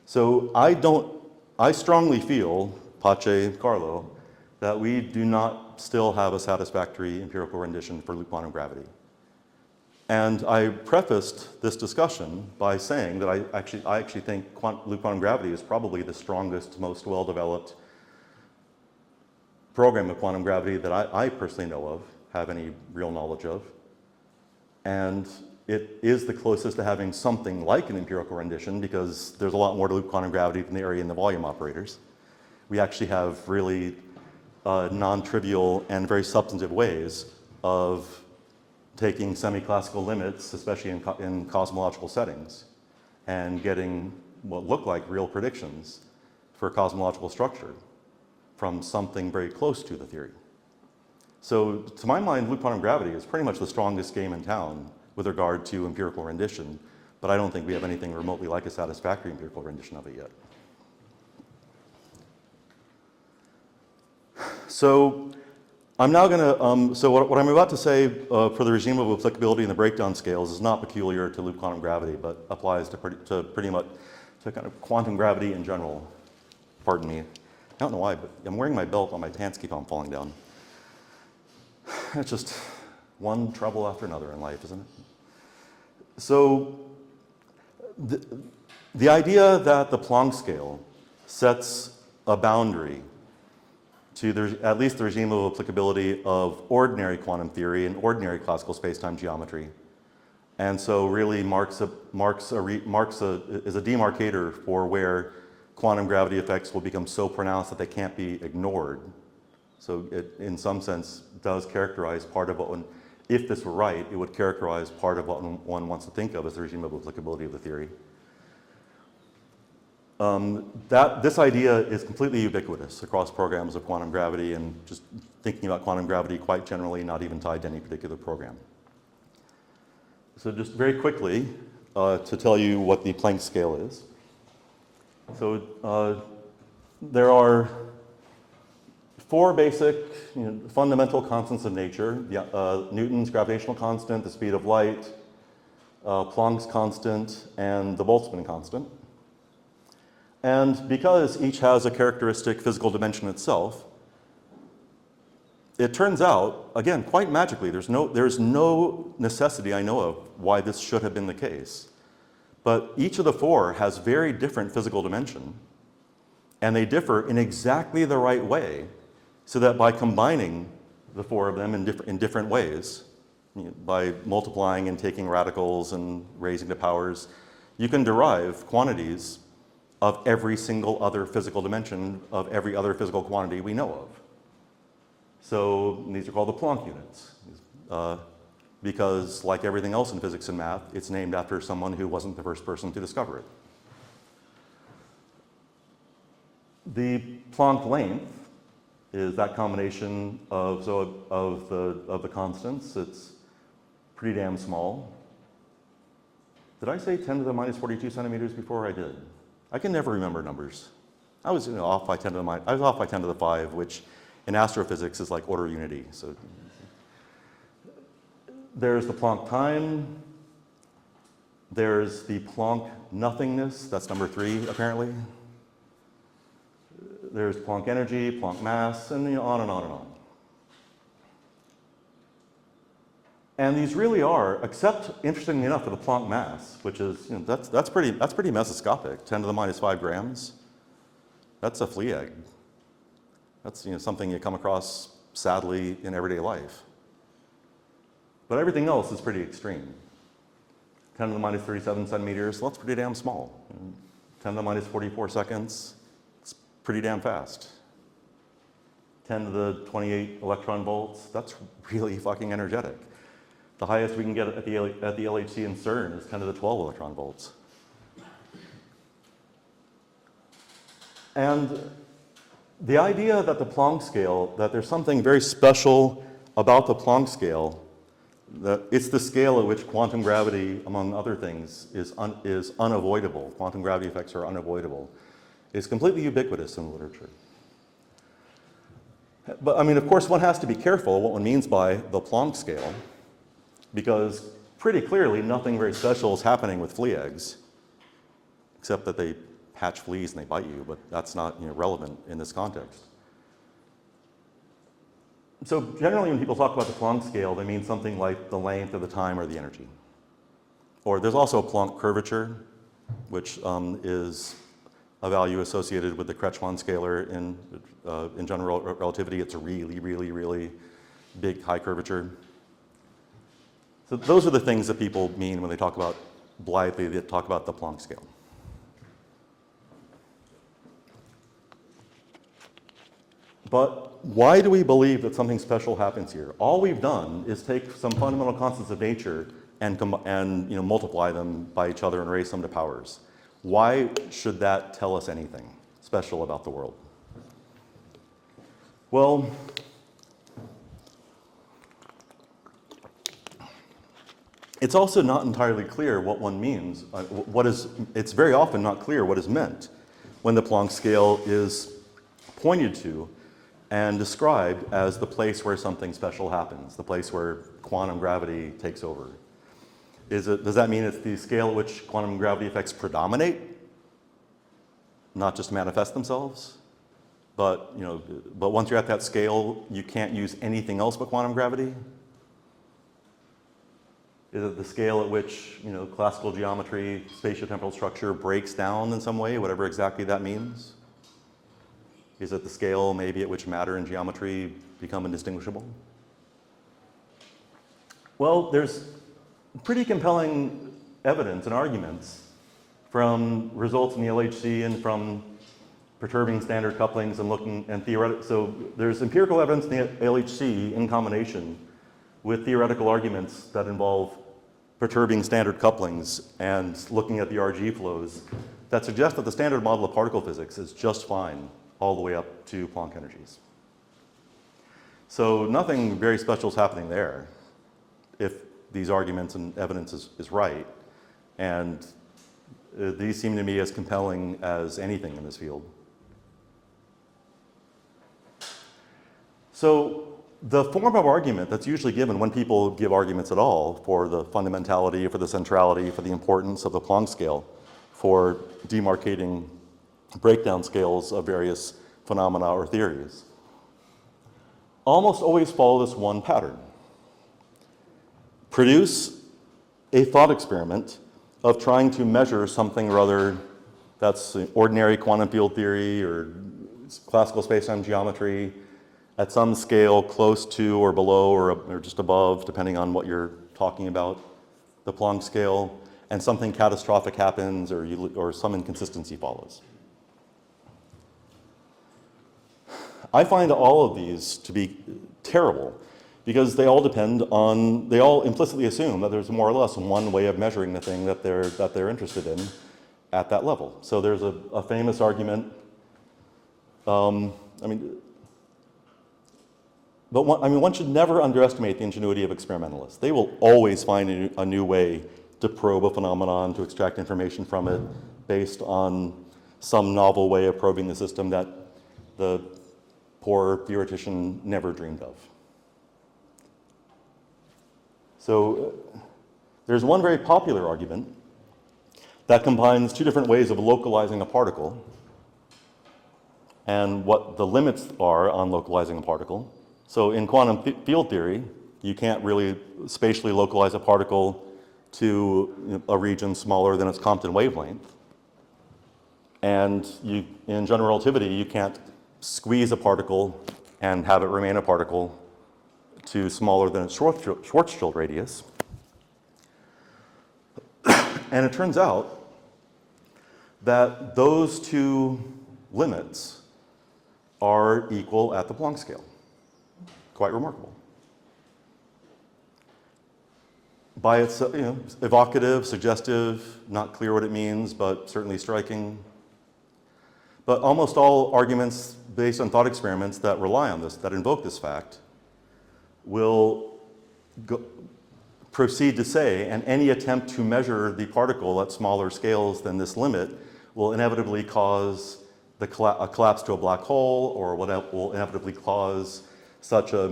So I strongly feel, Pace, Carlo, that we do not still have a satisfactory empirical rendition for loop quantum gravity. And I prefaced this discussion by saying that I actually think loop quantum gravity is probably the strongest, most well-developed program of quantum gravity that I personally know of, have any real knowledge of. And it is the closest to having something like an empirical rendition because there's a lot more to loop quantum gravity than the area and the volume operators. We actually have really non-trivial and very substantive ways of taking semi-classical limits, especially in cosmological settings, and getting what look like real predictions for cosmological structure from something very close to the theory. So to my mind, loop quantum gravity is pretty much the strongest game in town with regard to empirical rendition, but I don't think we have anything remotely like a satisfactory empirical rendition of it yet. So I'm now going to, so what I'm about to say for the regime of applicability and the breakdown scales is not peculiar to loop quantum gravity, but applies to pretty much to kind of quantum gravity in general. Pardon me. I don't know why, but I'm wearing my belt while my pants keep on falling down. It's just one trouble after another in life, isn't it? So the idea that the Planck scale sets a boundary to at least the regime of applicability of ordinary quantum theory and ordinary classical space-time geometry, and so really is a demarcator for where quantum gravity effects will become so pronounced that they can't be ignored. So it, in some sense, does characterize part of what one, if this were right, it would characterize part of what one wants to think of as the regime of applicability of the theory. This idea is completely ubiquitous across programs of quantum gravity and just thinking about quantum gravity quite generally, not even tied to any particular program. So just very quickly, to tell you what the Planck scale is. So there are four basic fundamental constants of nature. Newton's gravitational constant, the speed of light, Planck's constant, and the Boltzmann constant. And because each has a characteristic physical dimension itself, it turns out, again, quite magically, there's no necessity I know of why this should have been the case. But each of the four has very different physical dimension, and they differ in exactly the right way, so that by combining the four of them in different ways, by multiplying and taking radicals and raising the powers, you can derive quantities of every single other physical dimension of every other physical quantity we know of. So these are called the Planck units, because like everything else in physics and math, it's named after someone who wasn't the first person to discover it. The Planck length is that combination of the constants. It's pretty damn small. Did I say 10 to the minus 42 centimeters before? I did. I can never remember numbers. I was off by 10 to the 5, which in astrophysics is like order unity. So there's the Planck time. There's the Planck nothingness. That's number 3, apparently. There's Planck energy, Planck mass, and on and on and on. And these really are, except interestingly enough for the Planck mass, which is, that's pretty mesoscopic, 10 to the minus 5 grams. That's a flea egg. That's something you come across sadly in everyday life. But everything else is pretty extreme. 10 to the minus 37 centimeters, well, that's pretty damn small. 10 to the minus 44 seconds, it's pretty damn fast. 10 to the 28 electron volts, that's really fucking energetic. The highest we can get at the LHC in CERN is 10 to the 12 electron volts. And the idea that the Planck scale, that there's something very special about the Planck scale, that it's the scale at which quantum gravity, among other things, is unavoidable. Quantum gravity effects are unavoidable. It's completely ubiquitous in the literature. But I mean, of course, one has to be careful what one means by the Planck scale, because pretty clearly nothing very special is happening with flea eggs, except that they hatch fleas and they bite you, but that's not relevant in this context. So generally when people talk about the Planck scale, they mean something like the length or the time or the energy. Or there's also a Planck curvature, which is a value associated with the Kretschmann scalar in general relativity. It's a really, really, really big high curvature. So those are the things that people mean when they talk about blithely, they talk about the Planck scale. But why do we believe that something special happens here? All we've done is take some fundamental constants of nature and multiply them by each other and raise them to powers. Why should that tell us anything special about the world? Well, it's also not entirely clear what one means. It's very often not clear what is meant when the Planck scale is pointed to and described as the place where something special happens, the place where quantum gravity takes over. Does that mean it's the scale at which quantum gravity effects predominate, not just manifest themselves? But once you're at that scale, you can't use anything else but quantum gravity? Is it the scale at which classical geometry, spatiotemporal structure breaks down in some way, whatever exactly that means? Is it the scale maybe at which matter and geometry become indistinguishable? Well, there's pretty compelling evidence and arguments from results in the LHC and from perturbing standard couplings and theoretical. So there's empirical evidence in the LHC in combination with theoretical arguments that involve perturbing standard couplings and looking at the RG flows that suggest that the standard model of particle physics is just fine all the way up to Planck energies. So nothing very special is happening there if these arguments and evidence is right. And these seem to me as compelling as anything in this field. So the form of argument that's usually given when people give arguments at all for the fundamentality, for the centrality, for the importance of the Planck scale, for demarcating breakdown scales of various phenomena or theories, almost always follow this one pattern. Produce a thought experiment of trying to measure something or other that's ordinary quantum field theory or classical space-time geometry at some scale close to or below or just above, depending on what you're talking about, the Planck scale, and something catastrophic happens or some inconsistency follows. I find all of these to be terrible because they all they all implicitly assume that there's more or less one way of measuring the thing that they're interested in at that level. So there's a famous argument, one should never underestimate the ingenuity of experimentalists. They will always find a new way to probe a phenomenon, to extract information from it based on some novel way of probing the system that the poor theoretician never dreamed of. So there's one very popular argument that combines two different ways of localizing a particle and what the limits are on localizing a particle. So in quantum field theory, you can't really spatially localize a particle to a region smaller than its Compton wavelength. And in general relativity, you can't squeeze a particle and have it remain a particle to smaller than its Schwarzschild radius. And it turns out that those two limits are equal at the Planck scale. Quite remarkable. By its, evocative, suggestive, not clear what it means, but certainly striking. But almost all arguments based on thought experiments that rely on this, that invoke this fact, will proceed to say, and any attempt to measure the particle at smaller scales than this limit will inevitably cause a collapse to a black hole, or will inevitably cause such a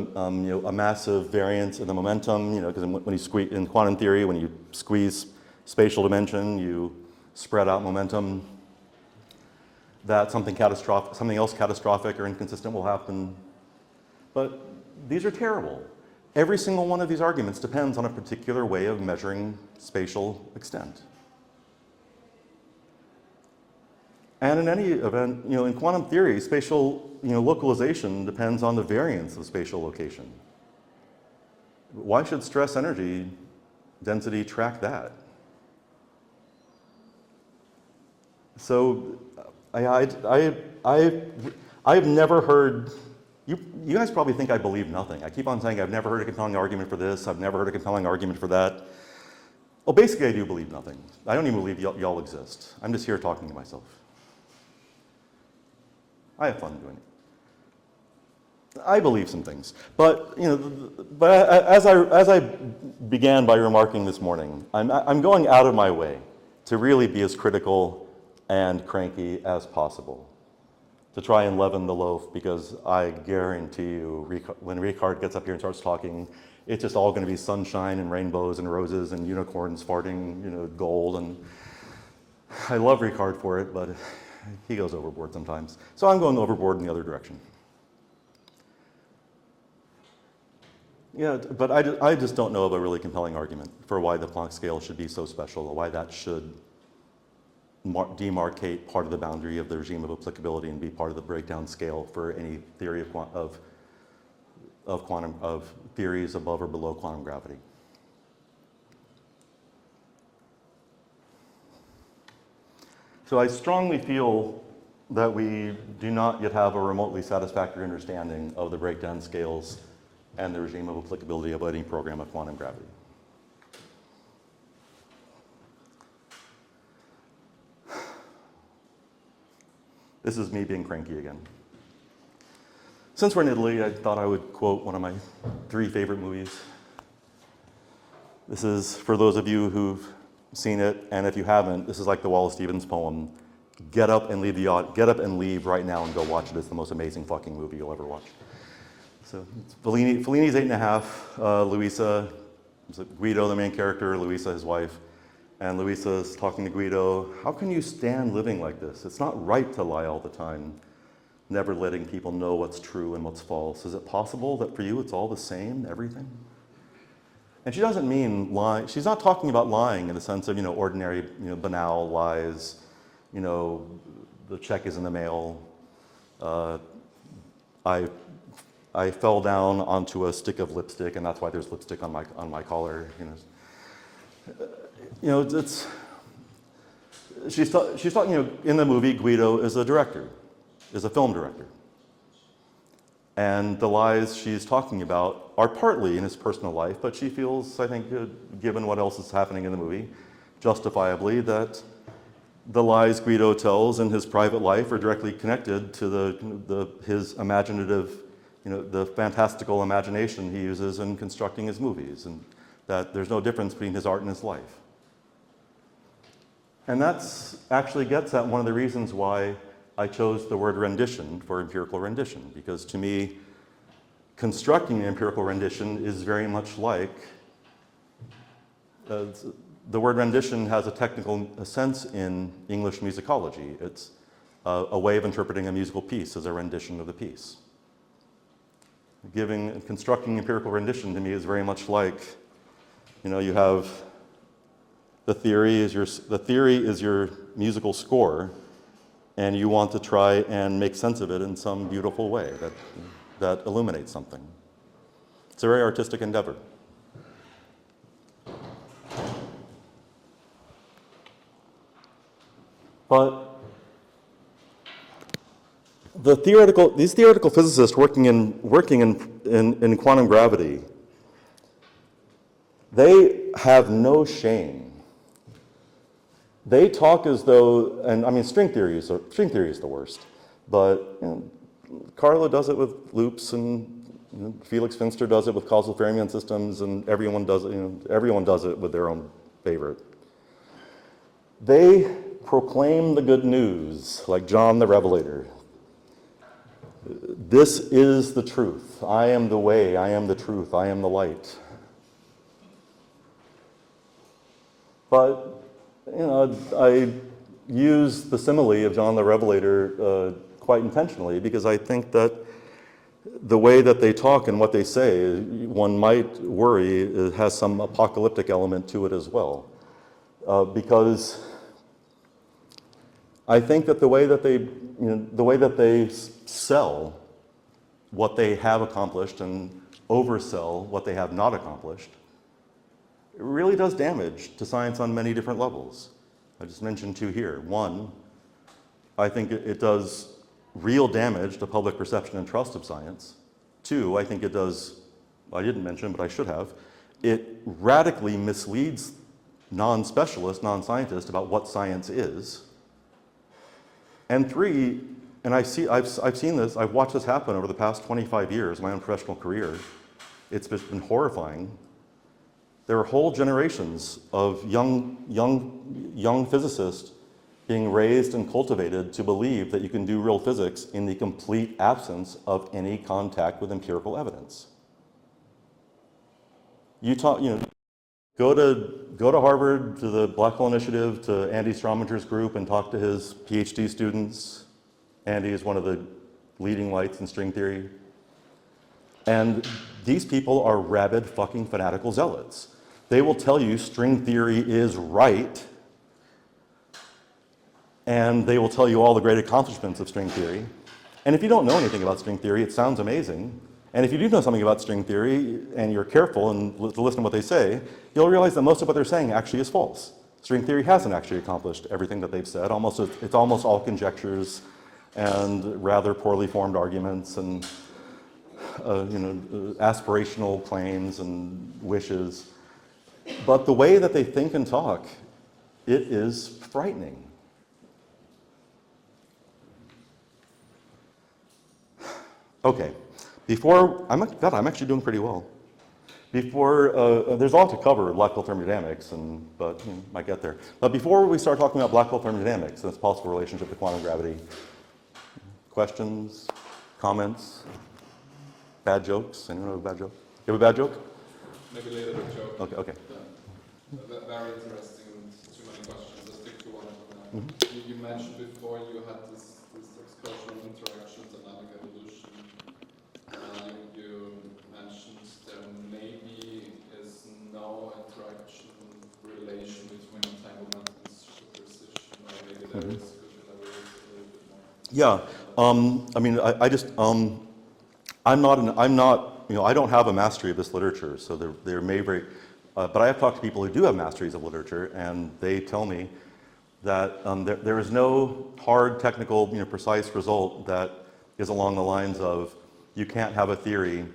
massive variance in the momentum, because when you squeeze in quantum theory, when you squeeze spatial dimension, you spread out momentum, that something else catastrophic or inconsistent will happen. But these are terrible. Every single one of these arguments depends on a particular way of measuring spatial extent. And in any event, in quantum theory, spatial localization depends on the variance of spatial location. Why should stress energy density track that? So I've never heard, you guys probably think I believe nothing. I keep on saying I've never heard a compelling argument for this, I've never heard a compelling argument for that. Well, basically I do believe nothing. I don't even believe y'all exist. I'm just here talking to myself. I have fun doing it. I believe some things, but as I began by remarking this morning, I'm going out of my way to really be as critical and cranky as possible, to try and leaven the loaf, because I guarantee you, when Ricard gets up here and starts talking, it's just all going to be sunshine and rainbows and roses and unicorns farting, gold. And I love Ricard for it, but he goes overboard sometimes. So I'm going overboard in the other direction. Yeah, but I just don't know of a really compelling argument for why the Planck scale should be so special, or why that should demarcate part of the boundary of the regime of applicability and be part of the breakdown scale for any theory of theories above or below quantum gravity. So I strongly feel that we do not yet have a remotely satisfactory understanding of the breakdown scales and the regime of applicability of any program of quantum gravity. This is me being cranky again. Since we're in Italy, I thought I would quote one of my 3 favorite movies. This is for those of you who've seen it, and if you haven't, this is like the Wallace Stevens poem, get up and leave right now and go watch it. It's the most amazing fucking movie you'll ever watch. So Fellini's 8.5, Luisa, Guido, the main character, Luisa, his wife, and Luisa's talking to Guido, how can you stand living like this? It's not right to lie all the time, never letting people know what's true and what's false. Is it possible that for you it's all the same, everything? And she doesn't mean lying. She's not talking about lying in the sense of, ordinary, banal lies. The check is in the mail. I fell down onto a stick of lipstick, and that's why there's lipstick on my collar. She's talking. In the movie, Guido is a director, is a film director. And the lies she's talking about are partly in his personal life, but she feels, I think, given what else is happening in the movie, justifiably, that the lies Guido tells in his private life are directly connected to his imaginative, the fantastical imagination he uses in constructing his movies, and that there's no difference between his art and his life. And that's actually gets at one of the reasons why I chose the word rendition for empirical rendition, because to me, constructing an empirical rendition is very much like The word rendition has a technical sense in English musicology. It's a way of interpreting a musical piece as a rendition of the piece. Constructing empirical rendition to me is very much like, you have the theory is your musical score, and you want to try and make sense of it in some beautiful way that illuminates something. It's a very artistic endeavor. But these theoretical physicists working in quantum gravity, they have no shame. They talk as though, and I mean, string theory is the worst, but Carlo does it with loops, and Felix Finster does it with causal fermion systems, and everyone does it with their own favorite. They proclaim the good news, like John the Revelator. This is the truth. I am the way, I am the truth, I am the light. But, I use the simile of John the Revelator quite intentionally, because I think that the way that they talk and what they say, one might worry it has some apocalyptic element to it as well. Because I think that the way that they sell what they have accomplished and oversell what they have not accomplished, it really does damage to science on many different levels. I just mentioned two here. One, I think it does real damage to public perception and trust of science. Two, I think it does, I didn't mention, but I should have, it radically misleads non-specialists, non-scientists about what science is. And three, and I've seen this, I've watched this happen over the past 25 years, my own professional career. It's just been horrifying. There are whole generations of young physicists being raised and cultivated to believe that you can do real physics in the complete absence of any contact with empirical evidence. Go to Harvard, to the Black Hole Initiative, to Andy Strominger's group, and talk to his PhD students. Andy is one of the leading lights in string theory. And these people are rabid fucking fanatical zealots. They will tell you string theory is right, and they will tell you all the great accomplishments of string theory. And if you don't know anything about string theory, it sounds amazing. And if you do know something about string theory, and you're careful and to listen to what they say, you'll realize that most of what they're saying actually is false. String theory hasn't actually accomplished everything that they've said. It's almost all conjectures and rather poorly formed arguments and aspirational claims and wishes. But the way that they think and talk, it is frightening. Okay, I'm actually doing pretty well. There's a lot to cover, black hole thermodynamics, but might get there. But before we start talking about black hole thermodynamics and its possible relationship to quantum gravity, questions, comments, bad jokes? Anyone have a bad joke? You have a bad joke? Maybe later a joke. Okay. Yeah. Very interesting and too many questions. I'll stick to one of them now. You mentioned before you had this excursion on interactions and dynamic evolution. You mentioned there maybe is no interaction relation between entanglement and superposition, or maybe there is. Could you elaborate a little bit more? Yeah. I don't have a mastery of this literature, so there may very, but I have talked to people who do have masteries of literature, and they tell me that there is no hard, technical, precise result that is along the lines of you can't have a theory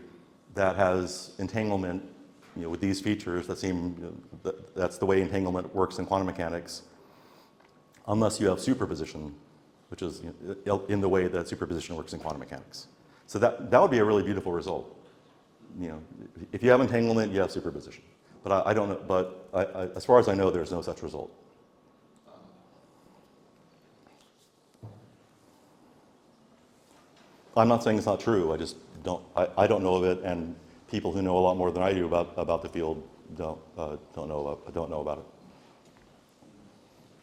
that has entanglement, with these features that seem, that's the way entanglement works in quantum mechanics, unless you have superposition, which is in the way that superposition works in quantum mechanics. So that would be a really beautiful result. If you have entanglement, you have superposition. But I don't know. But as far as I know, there's no such result. I'm not saying it's not true. I just don't. I don't know of it, and people who know a lot more than I do about the field don't know about it.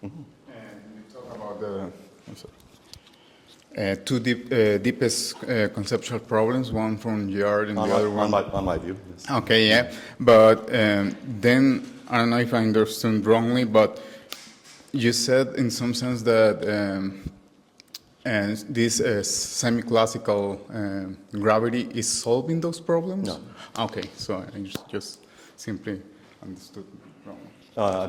Mm-hmm. And you talk about the two deepest conceptual problems, one from Yard and the other one. On my view. Yes. Okay, yeah. But then, I don't know if I understood wrongly, but you said in some sense that this semi-classical gravity is solving those problems? No. Okay, so I just simply understood wrong. I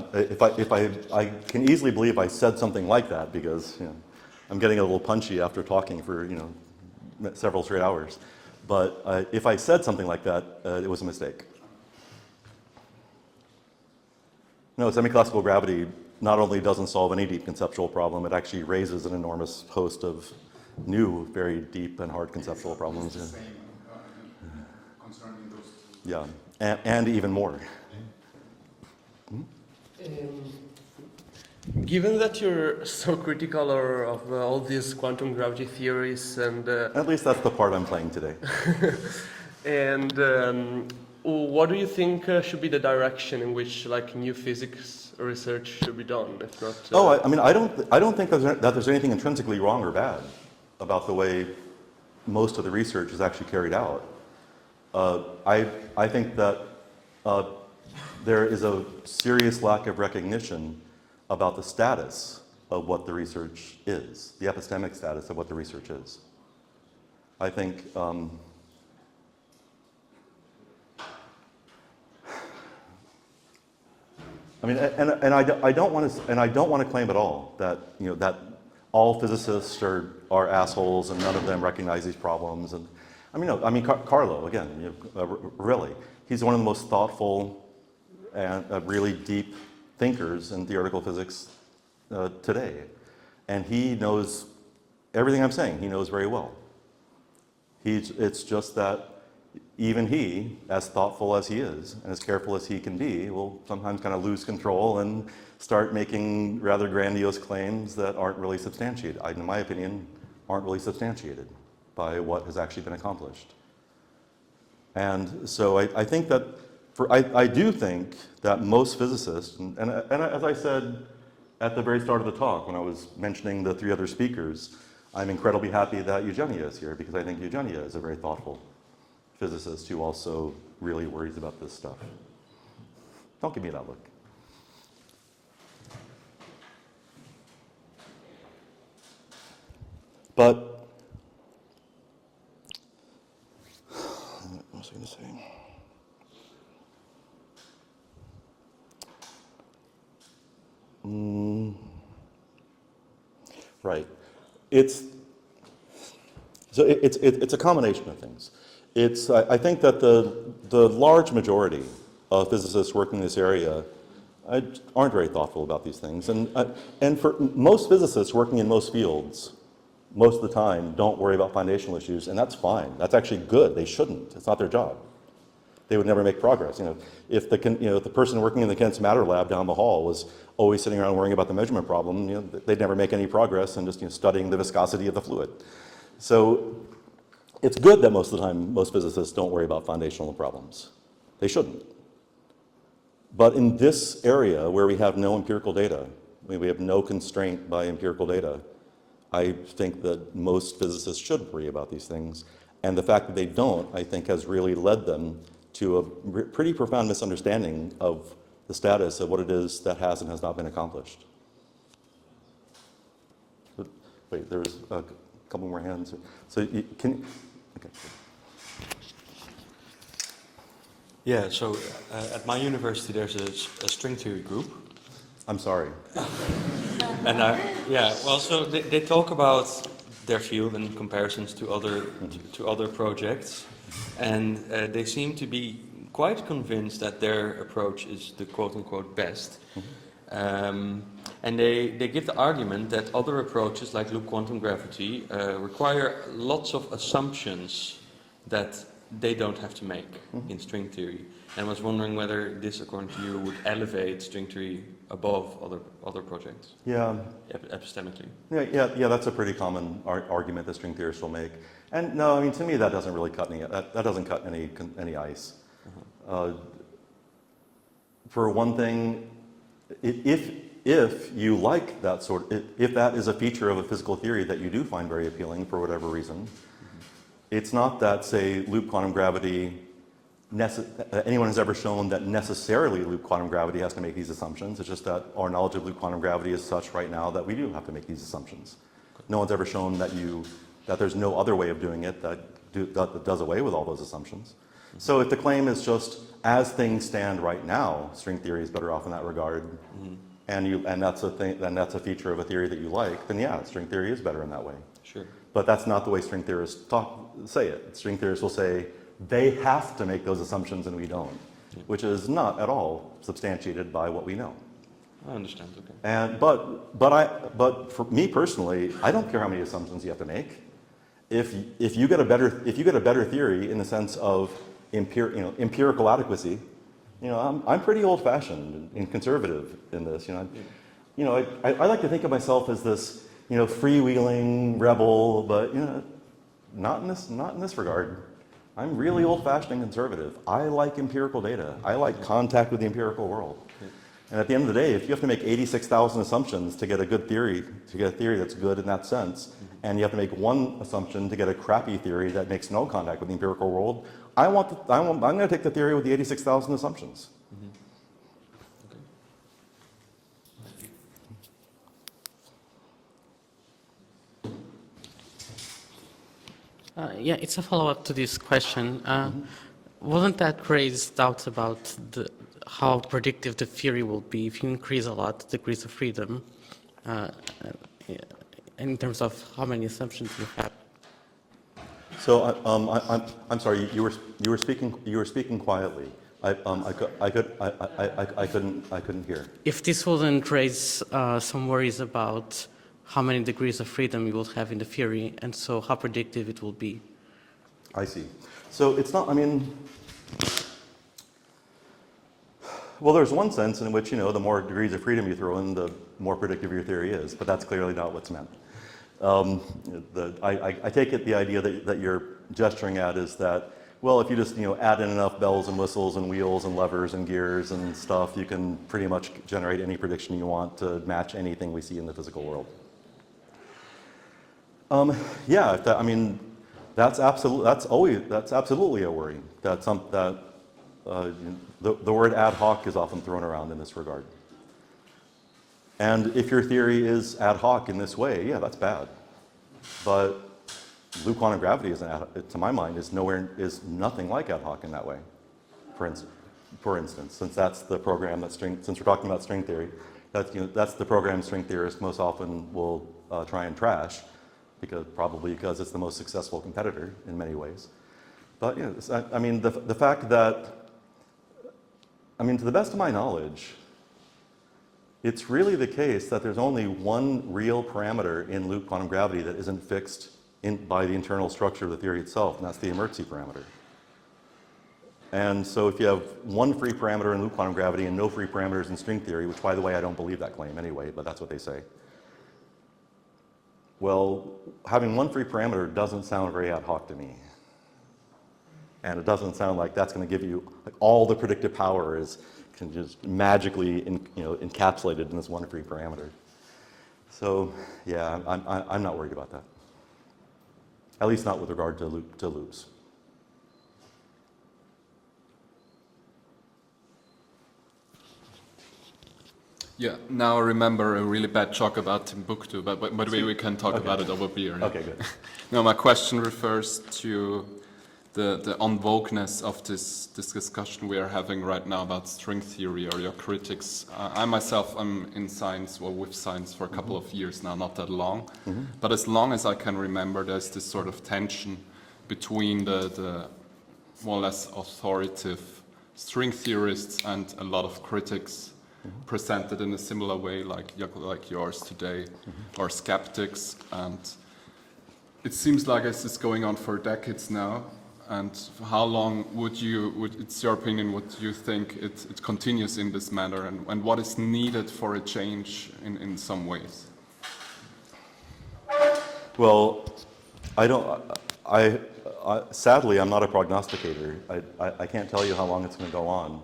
can easily believe I said something like that because I'm getting a little punchy after talking for several straight hours. But if I said something like that, it was a mistake. No, semi-classical gravity not only doesn't solve any deep conceptual problem, it actually raises an enormous host of new, very deep and hard conceptual problems. It's the same concerning those two. Yeah, and even more. Given that you're so critical of all these quantum gravity theories and At least that's the part I'm playing today. and what do you think should be the direction in which new physics research should be done? If not, I don't think that there's anything intrinsically wrong or bad about the way most of the research is actually carried out. I think that there is a serious lack of recognition about the status of what the research is, the epistemic status of what the research is. I think I don't want to claim at all that that all physicists are assholes and none of them recognize these problems. And Carlo again, really, he's one of the most thoughtful and really deep thinkers in theoretical physics today, and he knows everything I'm saying. He knows very well. It's just that even he, as thoughtful as he is and as careful as he can be, will sometimes kind of lose control and start making rather grandiose claims that aren't really substantiated, in my opinion, aren't really substantiated by what has actually been accomplished. And so I think that, I do think that most physicists, and as I said at the very start of the talk when I was mentioning the three other speakers, I'm incredibly happy that Eugenia is here because I think Eugenia is a very thoughtful physicist who also really worries about this stuff. Don't give me that look. But, what was I going to say? Right. It's a combination of things. I think that the large majority of physicists working in this area aren't very thoughtful about these things. And for most physicists working in most fields, most of the time don't worry about foundational issues, and that's fine. That's actually good. They shouldn't. It's not their job. They would never make progress. If the person working in the condensed matter lab down the hall was always sitting around worrying about the measurement problem, they'd never make any progress in just studying the viscosity of the fluid. So it's good that most of the time most physicists don't worry about foundational problems. They shouldn't. But in this area where we have no empirical data, we have no constraint by empirical data, I think that most physicists should worry about these things. And the fact that they don't, I think, has really led them to a pretty profound misunderstanding of the status of what it is that has and has not been accomplished. But, wait, there's a couple more hands. So okay. Yeah, so at my university there's a string theory group. I'm sorry. And so they talk about their field and comparisons to other projects, and they seem to be quite convinced that their approach is the quote-unquote best. And they give the argument that other approaches like loop quantum gravity require lots of assumptions that they don't have to make in string theory. And I was wondering whether this, according to you, would elevate string theory above other projects. Yeah. Epistemically. Yeah. That's a pretty common argument that string theorists will make. And no, to me that doesn't really cut any. That doesn't cut any ice. for one thing, if you like that if that is a feature of a physical theory that you do find very appealing for whatever reason, it's not that, say, loop quantum gravity, anyone has ever shown that necessarily loop quantum gravity has to make these assumptions. It's just that our knowledge of loop quantum gravity is such right now that we do have to make these assumptions. No one's ever shown that there's no other way of doing it that does away with all those assumptions. So if the claim is just, as things stand right now, string theory is better off in that regard, and that's a feature of a theory that you like, then yeah, string theory is better in that way. Sure. But that's not the way string theorists say it. String theorists will say they have to make those assumptions and we don't, which is not at all substantiated by what we know. I understand. Okay. And but for me personally, I don't care how many assumptions you have to make. If you get a better theory in the sense of empirical adequacy, I'm pretty old-fashioned and conservative in this. I like to think of myself as this freewheeling rebel, but not in this regard. I'm really old-fashioned and conservative. I like empirical data. I like contact with the empirical world. And at the end of the day, if you have to make 86,000 assumptions to get a good theory, to get a theory that's good in that sense, and you have to make one assumption to get a crappy theory that makes no contact with the empirical world, I'm going to take the theory with the 86,000 assumptions. Yeah, it's a follow-up to this question. Wasn't that raised doubts about how predictive the theory will be if you increase a lot the degrees of freedom in terms of how many assumptions you have? So I'm sorry. You were speaking quietly. I couldn't hear. If this wouldn't raise some worries about how many degrees of freedom you will have in the theory, and so how predictive it will be. I see. So it's not. Well, there's one sense in which the more degrees of freedom you throw in, the more predictive your theory is. But that's clearly not what's meant. I take it the idea that you're gesturing at is that, well, if you just add in enough bells and whistles and wheels and levers and gears and stuff, you can pretty much generate any prediction you want to match anything we see in the physical world. Yeah, that's absolutely a worry. The word ad hoc is often thrown around in this regard. And if your theory is ad hoc in this way, yeah, that's bad. But loop quantum gravity to my mind, is nothing like ad hoc in that way. For instance, since that's the program since we're talking about string theory, that's the program string theorists most often will try and trash, probably because it's the most successful competitor in many ways. But the fact that, to the best of my knowledge, it's really the case that there's only one real parameter in loop quantum gravity that isn't fixed by the internal structure of the theory itself, and that's the inertia parameter. And so if you have one free parameter in loop quantum gravity and no free parameters in string theory, which, by the way, I don't believe that claim anyway, but that's what they say. Well, having one free parameter doesn't sound very ad hoc to me. And it doesn't sound like that's going to give you, all the predictive power can just magically encapsulated in this one free parameter. So yeah, I'm not worried about that. At least not with regard to loops. Yeah, now I remember a really bad joke about Timbuktu, but we can talk about it over beer. Yeah? Okay, good. No, my question refers to the unwokeness of this discussion we are having right now about string theory or your critics. I myself am in science or with science for a couple of years now, not that long. But as long as I can remember, there's this sort of tension between the more or less authoritative string theorists and a lot of critics presented in a similar way like yours today, or skeptics. And it seems like this is going on for decades now. And how long it's your opinion, would you think it continues in this manner, and what is needed for a change in some ways? Well, sadly, I'm not a prognosticator. I can't tell you how long it's going to go on.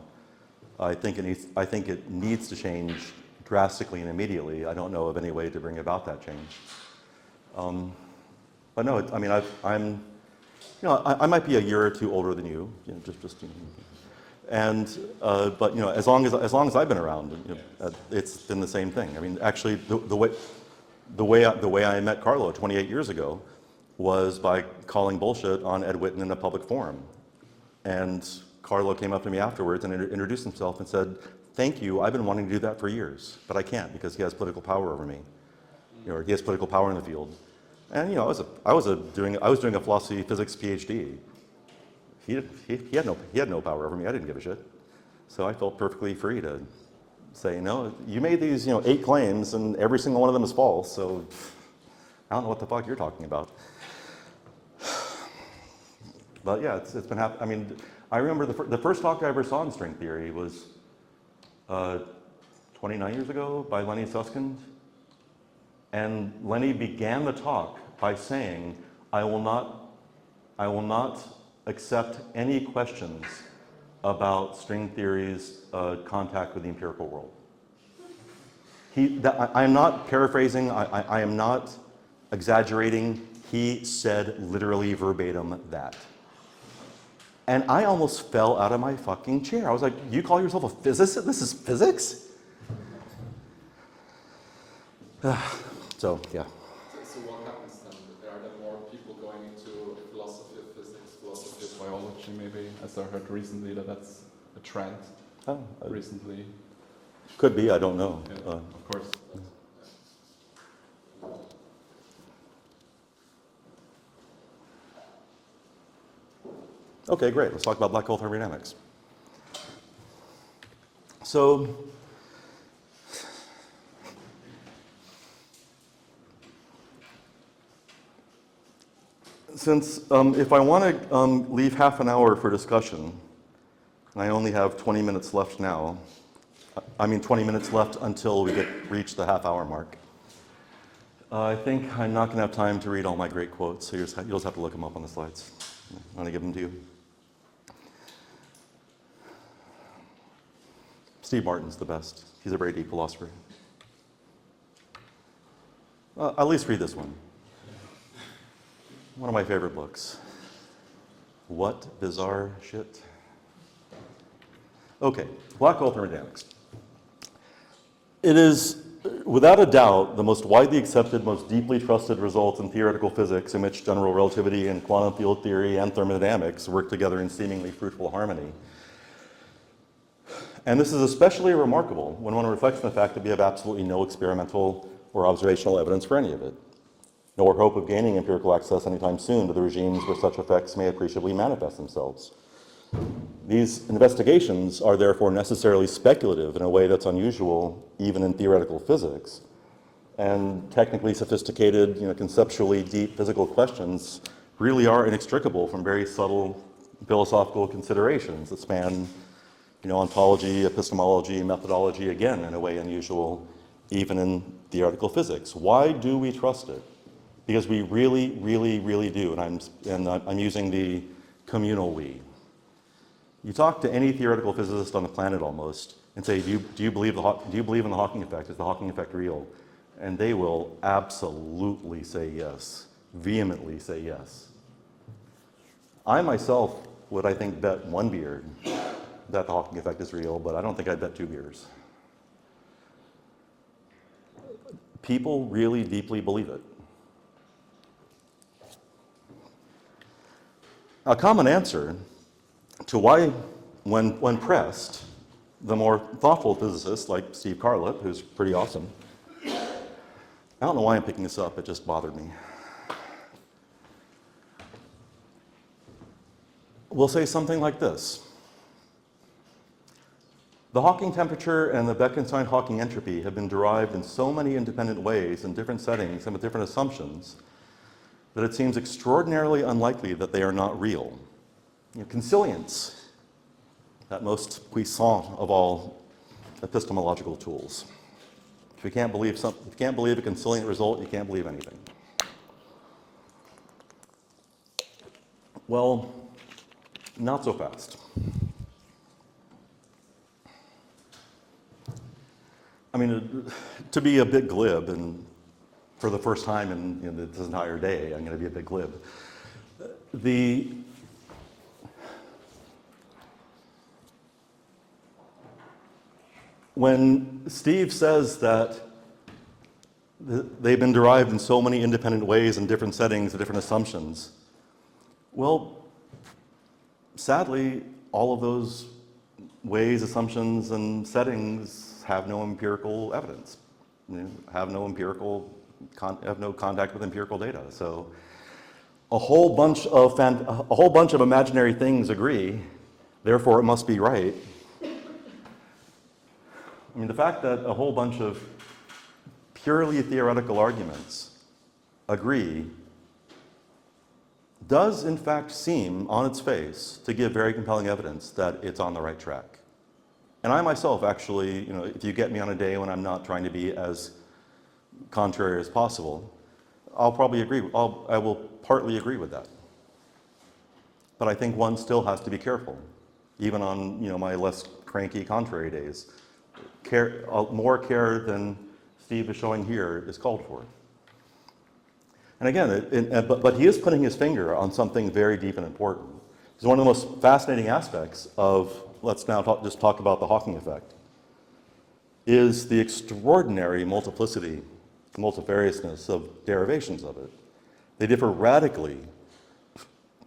I think it needs to change drastically and immediately. I don't know of any way to bring about that change. But no, I mean, I might be a year or two older than you, just and but as long as I've been around, it's been the same thing. I mean, actually, the way I met Carlo 28 years ago was by calling bullshit on Ed Witten in a public forum, and Carlo came up to me afterwards and introduced himself and said, "Thank you. I've been wanting to do that for years, but I can't because he has political power over me, or he has political power in the field." And I was doing a philosophy physics PhD. He had no power over me. I didn't give a shit. So I felt perfectly free to say, "No, you made these 8 claims and every single one of them is false. So I don't know what the fuck you're talking about." But yeah, it's been happening. I mean, I remember the first talk I ever saw in string theory was 29 years ago by Lenny Susskind. And Lenny began the talk by saying, I will not accept any questions about string theory's contact with the empirical world. I am not paraphrasing, I am not exaggerating. He said literally verbatim that. And I almost fell out of my fucking chair. I was like, you call yourself a physicist? This is physics? So, yeah. So what happens then? Are there more people going into philosophy of physics, philosophy of biology maybe? As I heard recently that's a trend recently. Could be, I don't know. Yeah, of course. Okay, great. Let's talk about black hole thermodynamics. So, since if I want to leave half an hour for discussion, and I only have 20 minutes left now, 20 minutes left until we reach the half-hour mark. I think I'm not going to have time to read all my great quotes, so you'll just have to look them up on the slides. I'm going to give them to you. Steve Martin's the best. He's a very deep philosopher. At least read this one. One of my favorite books. What bizarre shit. Okay, black hole thermodynamics. It is, without a doubt, the most widely accepted, most deeply trusted result in theoretical physics in which general relativity and quantum field theory and thermodynamics work together in seemingly fruitful harmony. And this is especially remarkable when one reflects on the fact that we have absolutely no experimental or observational evidence for any of it, nor hope of gaining empirical access anytime soon to the regimes where such effects may appreciably manifest themselves. These investigations are therefore necessarily speculative in a way that's unusual even in theoretical physics. And technically sophisticated, conceptually deep physical questions really are inextricable from very subtle philosophical considerations that span ontology, epistemology, methodology, again, in a way unusual even in theoretical physics. Why do we trust it? Because we really, really, really do, and I'm using the communal we. You talk to any theoretical physicist on the planet almost and say, do you believe in the Hawking effect? Is the Hawking effect real? And they will absolutely say yes, vehemently say yes. I myself would, I think, bet 1 beer that the Hawking effect is real, but I don't think I'd bet 2 beers. People really deeply believe it. A common answer to why, when pressed, the more thoughtful physicists like Steve Carlip, who's pretty awesome, I don't know why I'm picking this up, it just bothered me, will say something like this. The Hawking temperature and the Bekenstein-Hawking entropy have been derived in so many independent ways in different settings and with different assumptions that it seems extraordinarily unlikely that they are not real. Consilience, that most puissant of all epistemological tools. If you can't believe a consilient result, you can't believe anything. Well, not so fast. I mean, to be a bit glib, and for the first time in this entire day, I'm going to be a bit glib. When Steve says that they've been derived in so many independent ways in different settings and different assumptions, well, sadly, all of those ways, assumptions, and settings have no empirical evidence, have no contact with empirical data. So a whole bunch of imaginary things agree, therefore it must be right. I mean, the fact that a whole bunch of purely theoretical arguments agree does in fact seem, on its face, to give very compelling evidence that it's on the right track. And I myself actually, if you get me on a day when I'm not trying to be as contrary as possible, I'll probably agree, I will partly agree with that. But I think one still has to be careful, even on my less cranky contrary days. More care than Steve is showing here is called for. And again, but he is putting his finger on something very deep and important. Because one of the most fascinating aspects of, let's now just talk about the Hawking effect, is the extraordinary multiplicariousness of derivations of it. They differ radically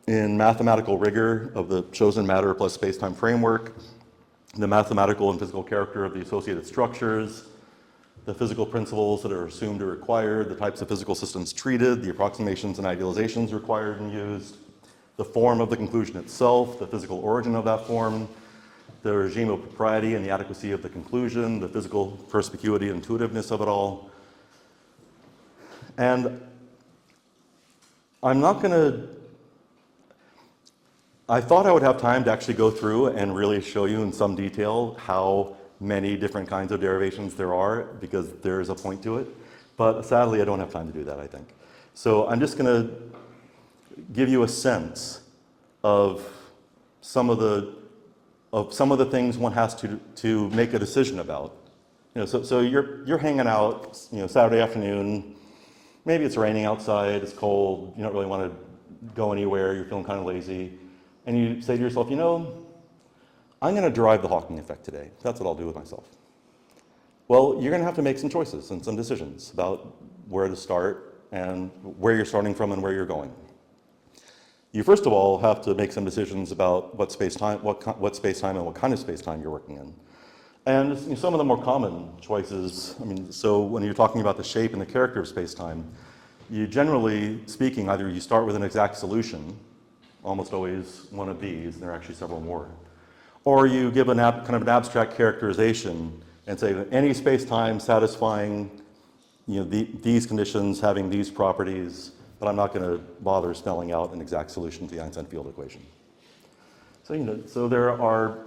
in mathematical rigor of the chosen matter plus space-time framework, the mathematical and physical character of the associated structures, the physical principles that are assumed or required, the types of physical systems treated, the approximations and idealizations required and used, the form of the conclusion itself, the physical origin of that form, the regime of propriety and the adequacy of the conclusion, the physical perspicuity and intuitiveness of it all. And I'm not going to, I thought I would have time to actually go through and really show you in some detail how many different kinds of derivations there are, because there is a point to it. But sadly, I don't have time to do that, I think. So I'm just going to give you a sense of some of the things one has to make a decision about. So you're hanging out, Saturday afternoon. Maybe it's raining outside, it's cold, you don't really want to go anywhere, you're feeling kind of lazy. And you say to yourself, I'm going to derive the Hawking effect today. That's what I'll do with myself. Well, you're going to have to make some choices and some decisions about where to start and where you're starting from and where you're going. You first of all have to make some decisions about what space-time and what kind of space-time you're working in. And some of the more common choices, so when you're talking about the shape and the character of space-time, you generally speaking, either you start with an exact solution, almost always one of these, and there are actually several more, or you give kind of an abstract characterization and say that any space-time satisfying these conditions, having these properties, but I'm not going to bother spelling out an exact solution to the Einstein field equation. So, so there are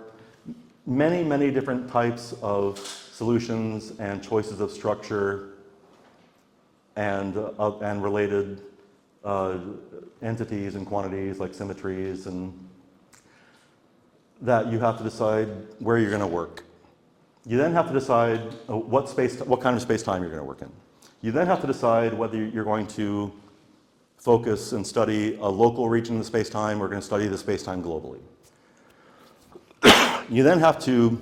many, many different types of solutions and choices of structure and related entities and quantities like symmetries, and that you have to decide where you're going to work. You then have to decide what kind of space-time you're going to work in. You then have to decide whether you're going to focus and study a local region of the space-time or going to study the space-time globally. You then have to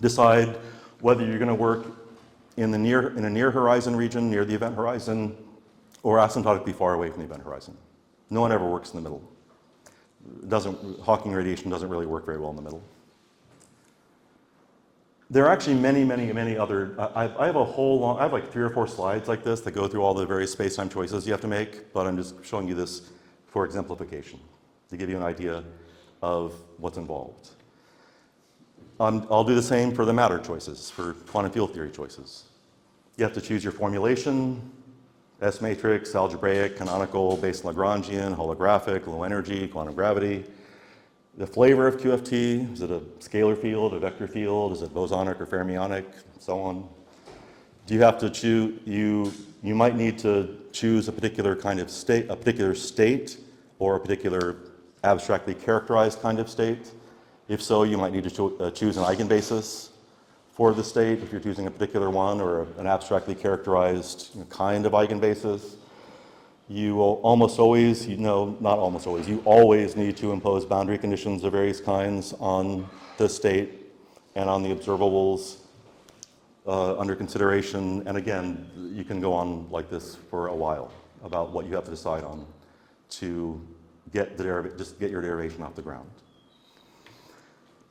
decide whether you're going to work in a near horizon region, near the event horizon, or asymptotically far away from the event horizon. No one ever works in the middle. Hawking radiation doesn't really work very well in the middle. There are actually many, many, many other, I have like 3 or 4 slides like this that go through all the various space-time choices you have to make, but I'm just showing you this for exemplification, to give you an idea of what's involved. I'll do the same for the matter choices, for quantum field theory choices. You have to choose your formulation, S-matrix, algebraic, canonical, base Lagrangian, holographic, low energy, quantum gravity. The flavor of QFT, is it a scalar field, a vector field, is it bosonic or fermionic, so on. Do you have to choose, you might need to choose a particular kind of state, a particular state, or a particular abstractly characterized kind of state. If so, you might need to choose an eigenbasis for the state, if you're choosing a particular one or an abstractly characterized kind of eigenbasis. You will almost always, not almost always, you always need to impose boundary conditions of various kinds on the state and on the observables under consideration. And again, you can go on like this for a while about what you have to decide on to get just get your derivation off the ground.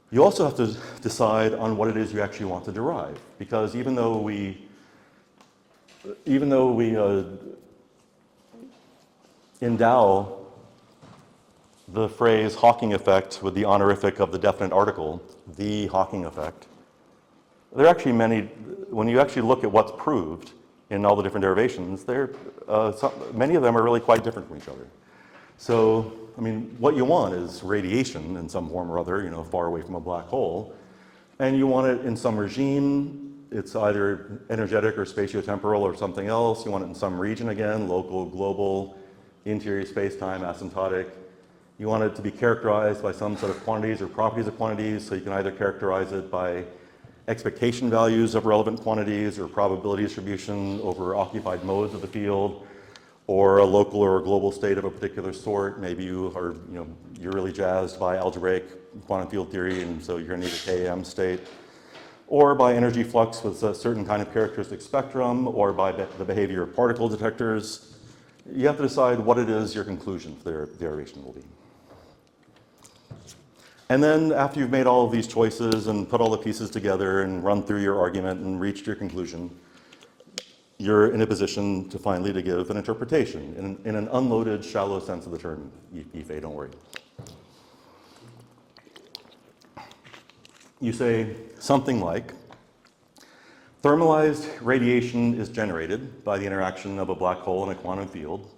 You also have to decide on what it is you actually want to derive, because even though we endow the phrase Hawking effect with the honorific of the definite article, the Hawking effect, there are actually many, when you actually look at what's proved in all the different derivations, many of them are really quite different from each other. So, I mean, what you want is radiation in some form or other, far away from a black hole, and you want it in some regime. It's either energetic or spatiotemporal or something else. You want it in some region again, local, global, interior space-time, asymptotic. You want it to be characterized by some sort of quantities or properties of quantities, so you can either characterize it by expectation values of relevant quantities or probability distribution over occupied modes of the field, or a local or a global state of a particular sort. Maybe you're really jazzed by algebraic quantum field theory, and so you're going to need a KM state. Or by energy flux with a certain kind of characteristic spectrum, or by the behavior of particle detectors. You have to decide what it is your conclusion for their derivation will be. And then after you've made all of these choices and put all the pieces together and run through your argument and reached your conclusion, you're in a position to finally to give an interpretation in an unloaded, shallow sense of the term, Ife, don't worry. You say something like, thermalized radiation is generated by the interaction of a black hole and a quantum field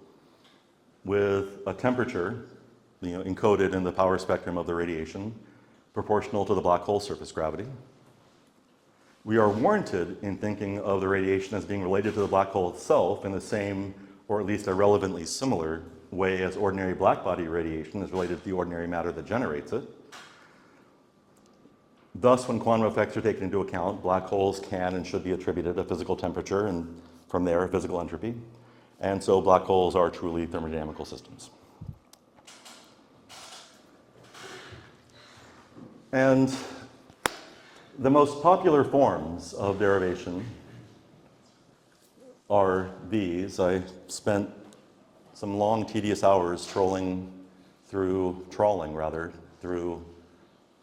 with a temperature, encoded in the power spectrum of the radiation, proportional to the black hole surface gravity. We are warranted in thinking of the radiation as being related to the black hole itself in the same, or at least a relevantly similar way as ordinary blackbody radiation is related to the ordinary matter that generates it. Thus, when quantum effects are taken into account, black holes can and should be attributed a physical temperature, and from there, a physical entropy. And so black holes are truly thermodynamical systems. And the most popular forms of derivation are these. I spent some long, tedious hours trawling through,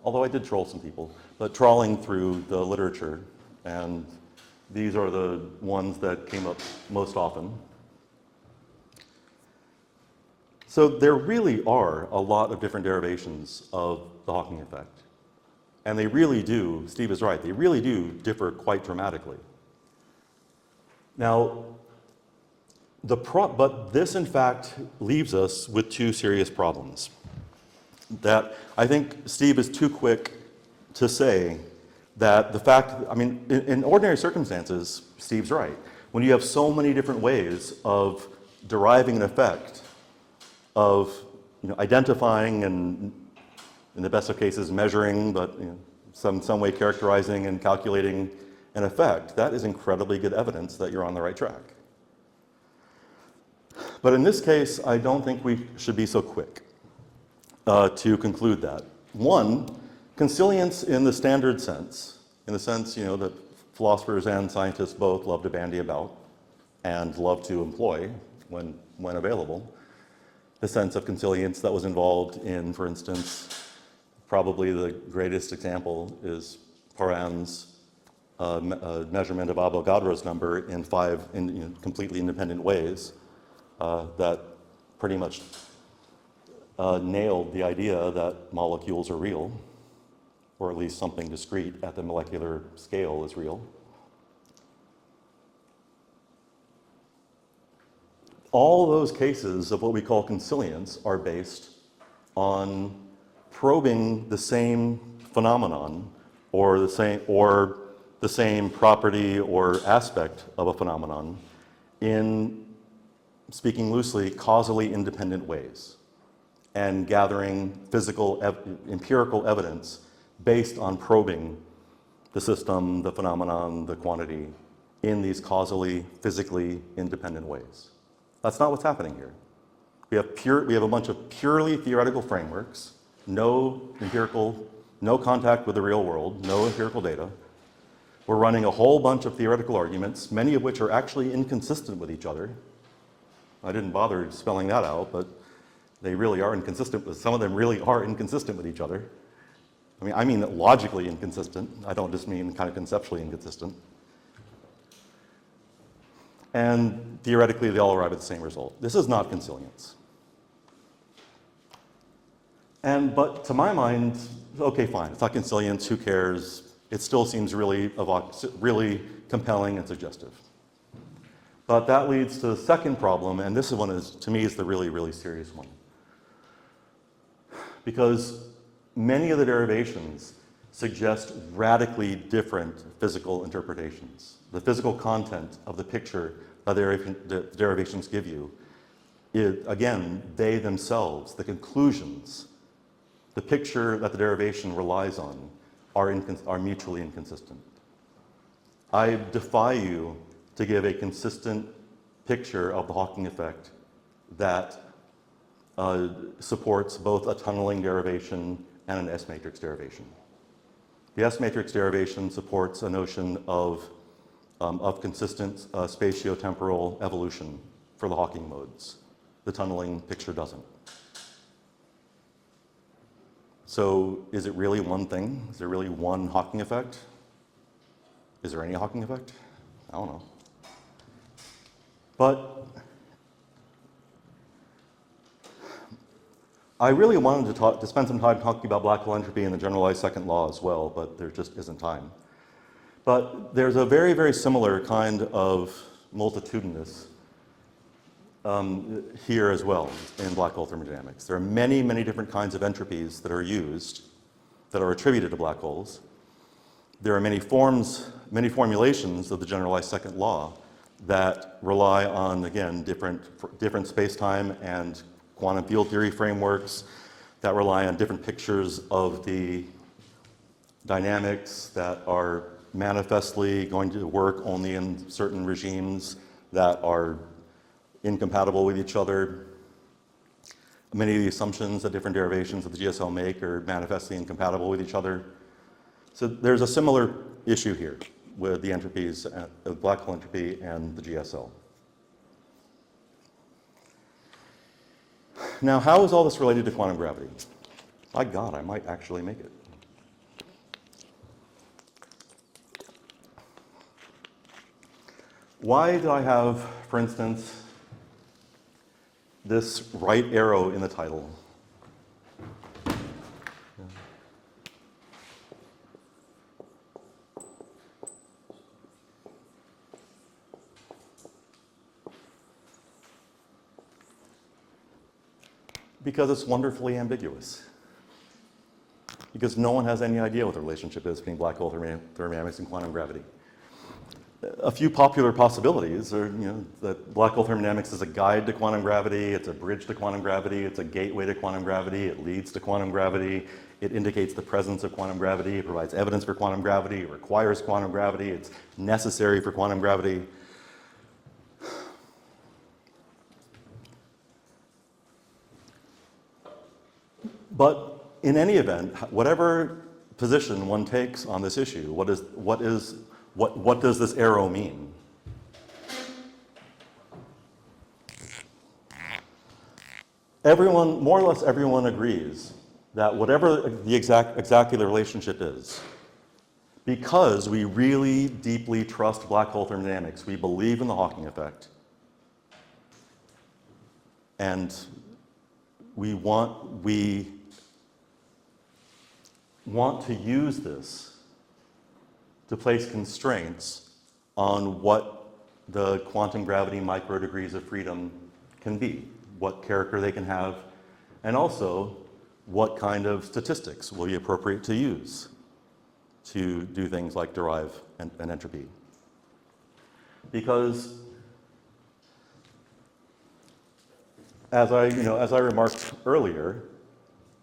although I did troll some people, but trawling through the literature, and these are the ones that came up most often. So there really are a lot of different derivations of the Hawking effect. And they really do, Steve is right, they really do differ quite dramatically. Now, but this in fact leaves us with two serious problems. That I think Steve is too quick to say that the fact, in ordinary circumstances, Steve's right. When you have so many different ways of deriving an effect, of identifying and, in the best of cases, measuring, but some way characterizing and calculating an effect, that is incredibly good evidence that you're on the right track. But in this case, I don't think we should be so quick to conclude that. One, consilience in the standard sense, in the sense that philosophers and scientists both love to bandy about and love to employ when available, the sense of consilience that was involved in, for instance, probably the greatest example is Paran's measurement of Avogadro's number in 5 completely independent ways that pretty much nailed the idea that molecules are real, or at least something discrete at the molecular scale is real. All those cases of what we call consilience are based on probing the same phenomenon or the same property or aspect of a phenomenon in, speaking loosely, causally independent ways, and gathering empirical evidence based on probing the system, the phenomenon, the quantity, in these causally, physically independent ways. That's not what's happening here. We have a bunch of purely theoretical frameworks, no contact with the real world, no empirical data. We're running a whole bunch of theoretical arguments, many of which are actually inconsistent with each other. I didn't bother spelling that out, but they really are inconsistent. Some of them really are inconsistent with each other. I mean logically inconsistent. I don't just mean kind of conceptually inconsistent. And theoretically, they all arrive at the same result. This is not consilience. But to my mind, okay, fine, it's not consilience, who cares? It still seems really compelling and suggestive. But that leads to the second problem, and this one is, to me, is the really, really serious one. Because many of the derivations suggest radically different physical interpretations. The physical content of the picture that the derivations give you, again, they themselves, the conclusions, the picture that the derivation relies on, are mutually inconsistent. I defy you to give a consistent picture of the Hawking effect that supports both a tunneling derivation and an S-matrix derivation. The S-matrix derivation supports a notion of consistent spatiotemporal evolution for the Hawking modes. The tunneling picture doesn't. So is it really one thing? Is there really one Hawking effect? Is there any Hawking effect? I don't know. But I really wanted to spend some time talking about black hole entropy and the generalized second law as well, but there just isn't time. But there's a very, very similar kind of multitudinous here as well in black hole thermodynamics. There are many, many different kinds of entropies that are used, that are attributed to black holes. There are many formulations of the generalized second law that rely on, again, different space-time and quantum field theory frameworks, that rely on different pictures of the dynamics that are manifestly going to work only in certain regimes that are incompatible with each other. Many of the assumptions that different derivations of the GSL make are manifestly incompatible with each other. So there's a similar issue here with the entropies, the black hole entropy and the GSL. Now, how is all this related to quantum gravity? My God, I might actually make it. Why do I have, for instance, this right arrow in the title? Because it's wonderfully ambiguous. Because no one has any idea what the relationship is between black hole thermodynamics and quantum gravity. A few popular possibilities are, that black hole thermodynamics is a guide to quantum gravity, it's a bridge to quantum gravity, it's a gateway to quantum gravity, it leads to quantum gravity, it indicates the presence of quantum gravity, it provides evidence for quantum gravity, it requires quantum gravity, it's necessary for quantum gravity. But in any event, whatever position one takes on this issue, what does this arrow mean? Everyone, more or less everyone agrees that whatever exactly the relationship is, because we really deeply trust black hole thermodynamics, we believe in the Hawking effect, and we want to use this to place constraints on what the quantum gravity microdegrees of freedom can be, what character they can have, and also what kind of statistics will be appropriate to use to do things like derive an entropy. Because as I remarked earlier,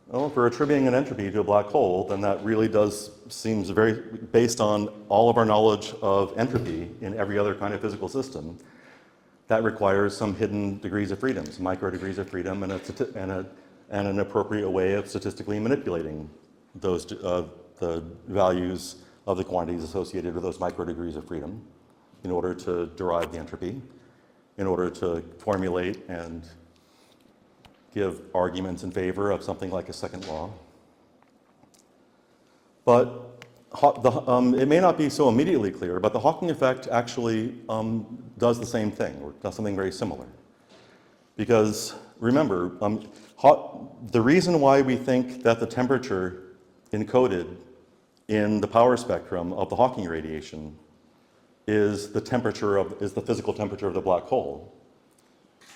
Well, if we're attributing an entropy to a black hole, then that really seems very, based on all of our knowledge of entropy in every other kind of physical system, that requires some hidden degrees of freedom, some micro degrees of freedom, and an appropriate way of statistically manipulating those the values of the quantities associated with those micro degrees of freedom in order to derive the entropy, in order to formulate and give arguments in favor of something like a second law. But it may not be so immediately clear, but the Hawking effect actually does the same thing, or does something very similar. Because remember, the reason why we think that the temperature encoded in the power spectrum of the Hawking radiation is the physical temperature of the black hole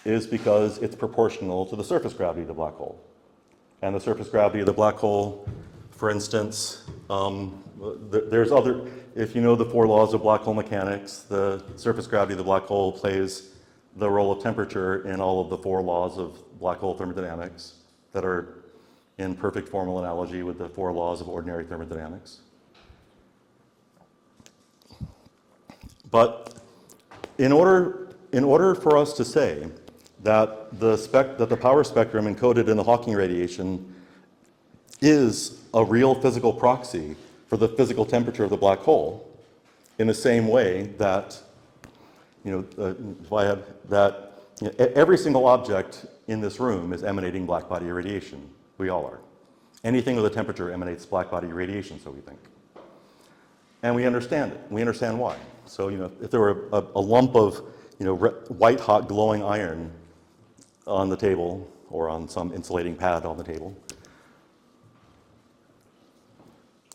is because it's proportional to the surface gravity of the black hole. And the surface gravity of the black hole, for instance, if you know the 4 laws of black hole mechanics, the surface gravity of the black hole plays the role of temperature in all of the 4 laws of black hole thermodynamics that are in perfect formal analogy with the 4 laws of ordinary thermodynamics. But in order for us to say that the power spectrum encoded in the Hawking radiation is a real physical proxy for the physical temperature of the black hole, in the same way that every single object in this room is emanating black body radiation. We all are. Anything with a temperature emanates black body radiation, so we think. And we understand it. We understand why. So, if there were a lump of, white hot glowing iron on the table or on some insulating pad on the table,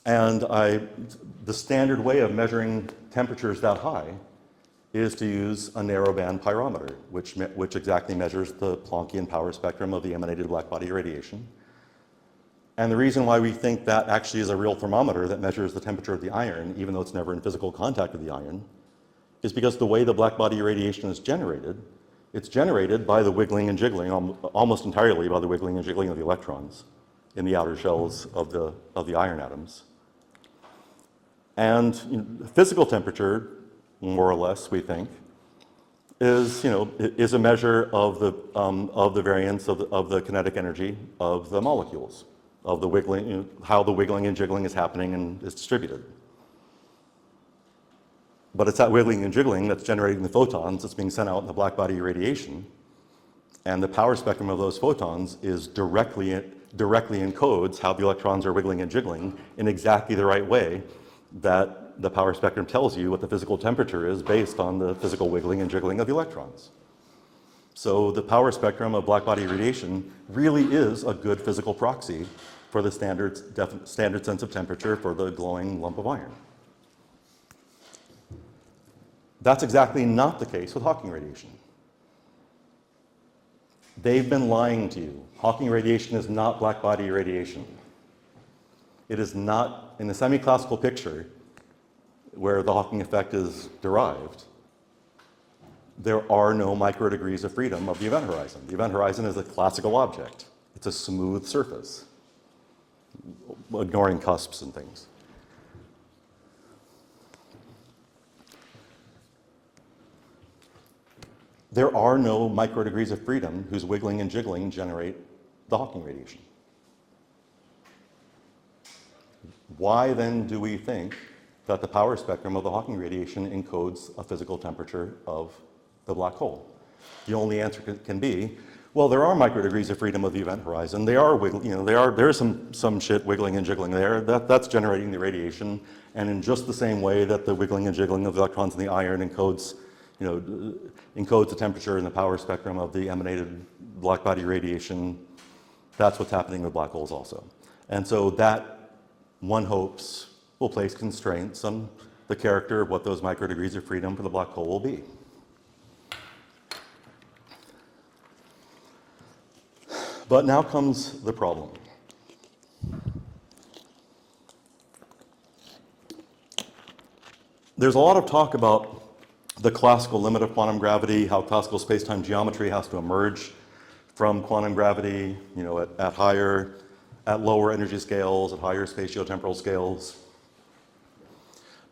and the standard way of measuring temperatures that high is to use a narrowband pyrometer, which exactly measures the Planckian power spectrum of the emanated black body radiation. And the reason why we think that actually is a real thermometer that measures the temperature of the iron, even though it's never in physical contact with the iron, is because the way the black body radiation is generated, it's generated by the wiggling and jiggling, almost entirely by the wiggling and jiggling of the electrons in the outer shells of the iron atoms. And physical temperature, more or less, we think, is a measure of the variance of the kinetic energy of the molecules, of the wiggling, how the wiggling and jiggling is happening and is distributed. But it's that wiggling and jiggling that's generating the photons that's being sent out in the black body radiation, and the power spectrum of those photons is directly encodes how the electrons are wiggling and jiggling in exactly the right way that the power spectrum tells you what the physical temperature is based on the physical wiggling and jiggling of the electrons. So the power spectrum of black body radiation really is a good physical proxy for the standard sense of temperature for the glowing lump of iron. That's exactly not the case with Hawking radiation. They've been lying to you. Hawking radiation is not black body radiation. It is not, in the semi-classical picture, where the Hawking effect is derived, there are no microdegrees of freedom of the event horizon. The event horizon is a classical object. It's a smooth surface, ignoring cusps and things. There are no microdegrees of freedom whose wiggling and jiggling generate the Hawking radiation. Why then do we think that the power spectrum of the Hawking radiation encodes a physical temperature of the black hole? The only answer can be, well, there are microdegrees of freedom of the event horizon. They are wiggling, there is some shit wiggling and jiggling there. That's generating the radiation, and in just the same way that the wiggling and jiggling of the electrons in the iron encodes the temperature in the power spectrum of the emanated black body radiation, that's what's happening with black holes also. And so that, one hopes, will place constraints on the character of what those microdegrees of freedom for the black hole will be. But now comes the problem. There's a lot of talk about the classical limit of quantum gravity, how classical space-time geometry has to emerge from quantum gravity, at higher at lower energy scales, at higher spatiotemporal scales.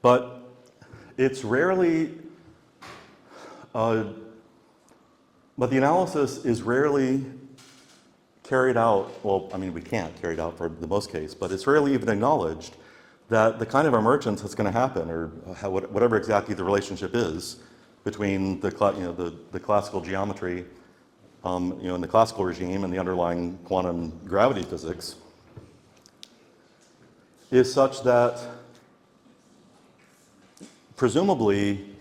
But it's rarely, but the analysis is rarely carried out, well, I mean, we can't carry it out for the most case, but it's rarely even acknowledged that the kind of emergence that's going to happen, or whatever exactly the relationship is between the classical geometry, in the classical regime and the underlying quantum gravity physics, is such that presumably,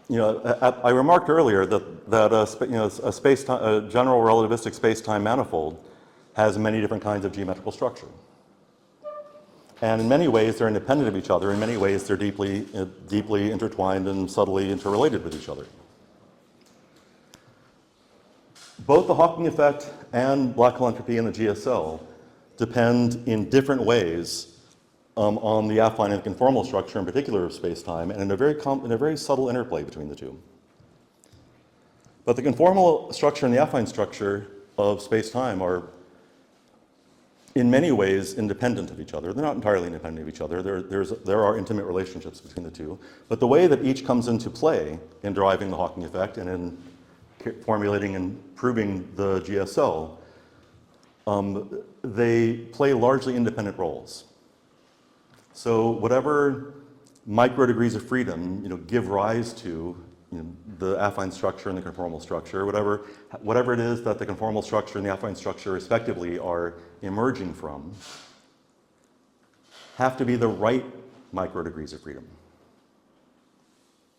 I remarked earlier that a general relativistic space-time manifold has many different kinds of geometrical structure. And in many ways, they're independent of each other. In many ways, they're deeply intertwined and subtly interrelated with each other. Both the Hawking effect and black hole entropy in the GSL depend in different ways on the affine and conformal structure, in particular of space-time, and in a very subtle interplay between the two. But the conformal structure and the affine structure of space-time are in many ways independent of each other. They're not entirely independent of each other. There are intimate relationships between the two. But the way that each comes into play in deriving the Hawking effect and in formulating and proving the GSL, they play largely independent roles. So whatever micro degrees of freedom give rise to the affine structure and the conformal structure, whatever it is that the conformal structure and the affine structure respectively are emerging from, have to be the right micro degrees of freedom.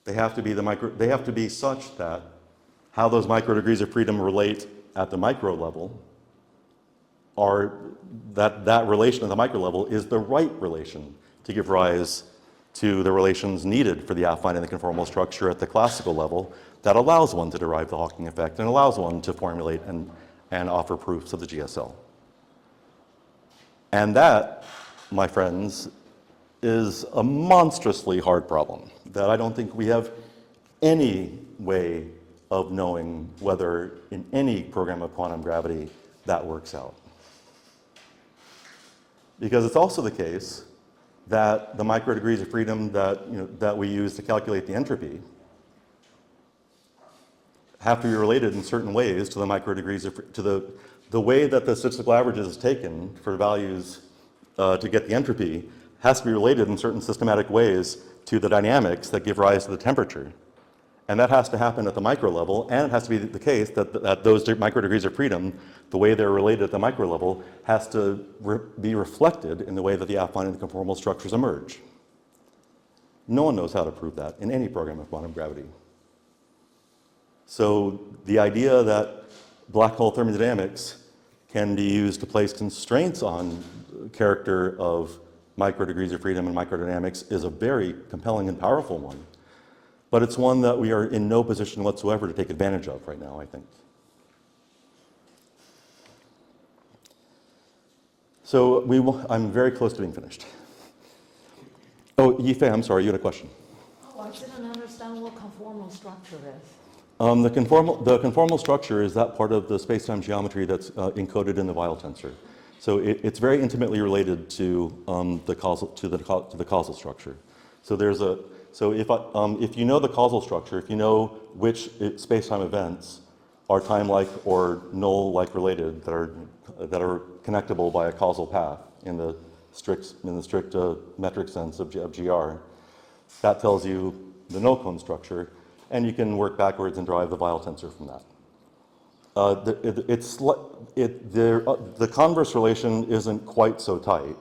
They have to be such that how those micro degrees of freedom relate at the micro level that relation at the micro level is the right relation to give rise to the relations needed for the affine and the conformal structure at the classical level that allows one to derive the Hawking effect and allows one to formulate and offer proofs of the GSL. And that, my friends, is a monstrously hard problem that I don't think we have any way of knowing whether in any program of quantum gravity that works out. Because it's also the case that the micro degrees of freedom that we use to calculate the entropy have to be related in certain ways to the micro degrees to the way that the statistical averages is taken for values to get the entropy has to be related in certain systematic ways to the dynamics that give rise to the temperature. And that has to happen at the micro level, and it has to be the case that those micro degrees of freedom, the way they're related at the micro level, has to be reflected in the way that the affine and the conformal structures emerge. No one knows how to prove that in any program of quantum gravity. So the idea that black hole thermodynamics can be used to place constraints on the character of micro degrees of freedom and microdynamics is a very compelling and powerful one. But it's one that we are in no position whatsoever to take advantage of right now, I think. So I'm very close to being finished. Oh, Yifei, I'm sorry, you had a question. Oh, I didn't understand what conformal structure is. The conformal structure is that part of the space-time geometry that's encoded in the Weil tensor. So it's very intimately related to the causal structure. So if you know the causal structure, if you know which space-time events are time-like or null-like related that are connectable by a causal path in the strict metric sense of GR, that tells you the null cone structure, and you can work backwards and derive the Weil tensor from that. The converse relation isn't quite so tight.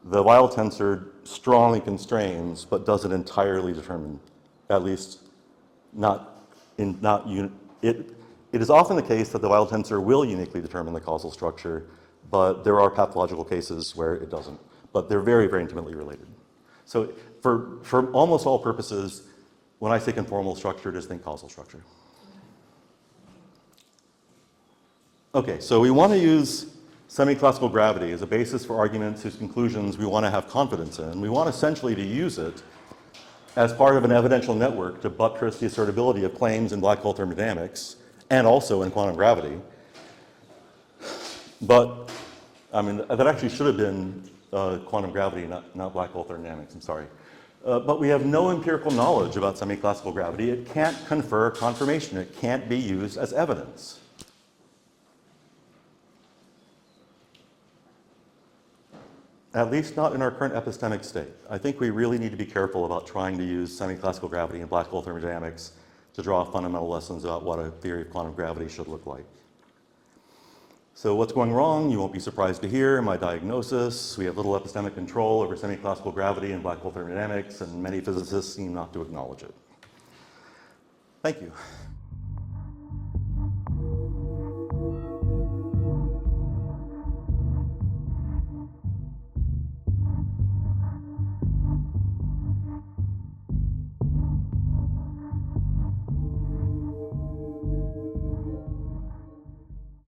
The Weil tensor strongly constrains, but doesn't entirely determine, at least it is often the case that the Weil tensor will uniquely determine the causal structure, but there are pathological cases where it doesn't. But they're very, very intimately related. So for almost all purposes, when I say conformal structure, just think causal structure. Okay, so we want to use semi-classical gravity as a basis for arguments whose conclusions we want to have confidence in. We want essentially to use it as part of an evidential network to buttress the assertability of claims in black hole thermodynamics and also in quantum gravity. But I mean, that actually should have been quantum gravity, not black hole thermodynamics, I'm sorry. But we have no empirical knowledge about semi-classical gravity. It can't confer confirmation. It can't be used as evidence. At least not in our current epistemic state. I think we really need to be careful about trying to use semi-classical gravity and black hole thermodynamics to draw fundamental lessons about what a theory of quantum gravity should look like. So what's going wrong? You won't be surprised to hear my diagnosis. We have little epistemic control over semi-classical gravity and black hole thermodynamics, and many physicists seem not to acknowledge it. Thank you.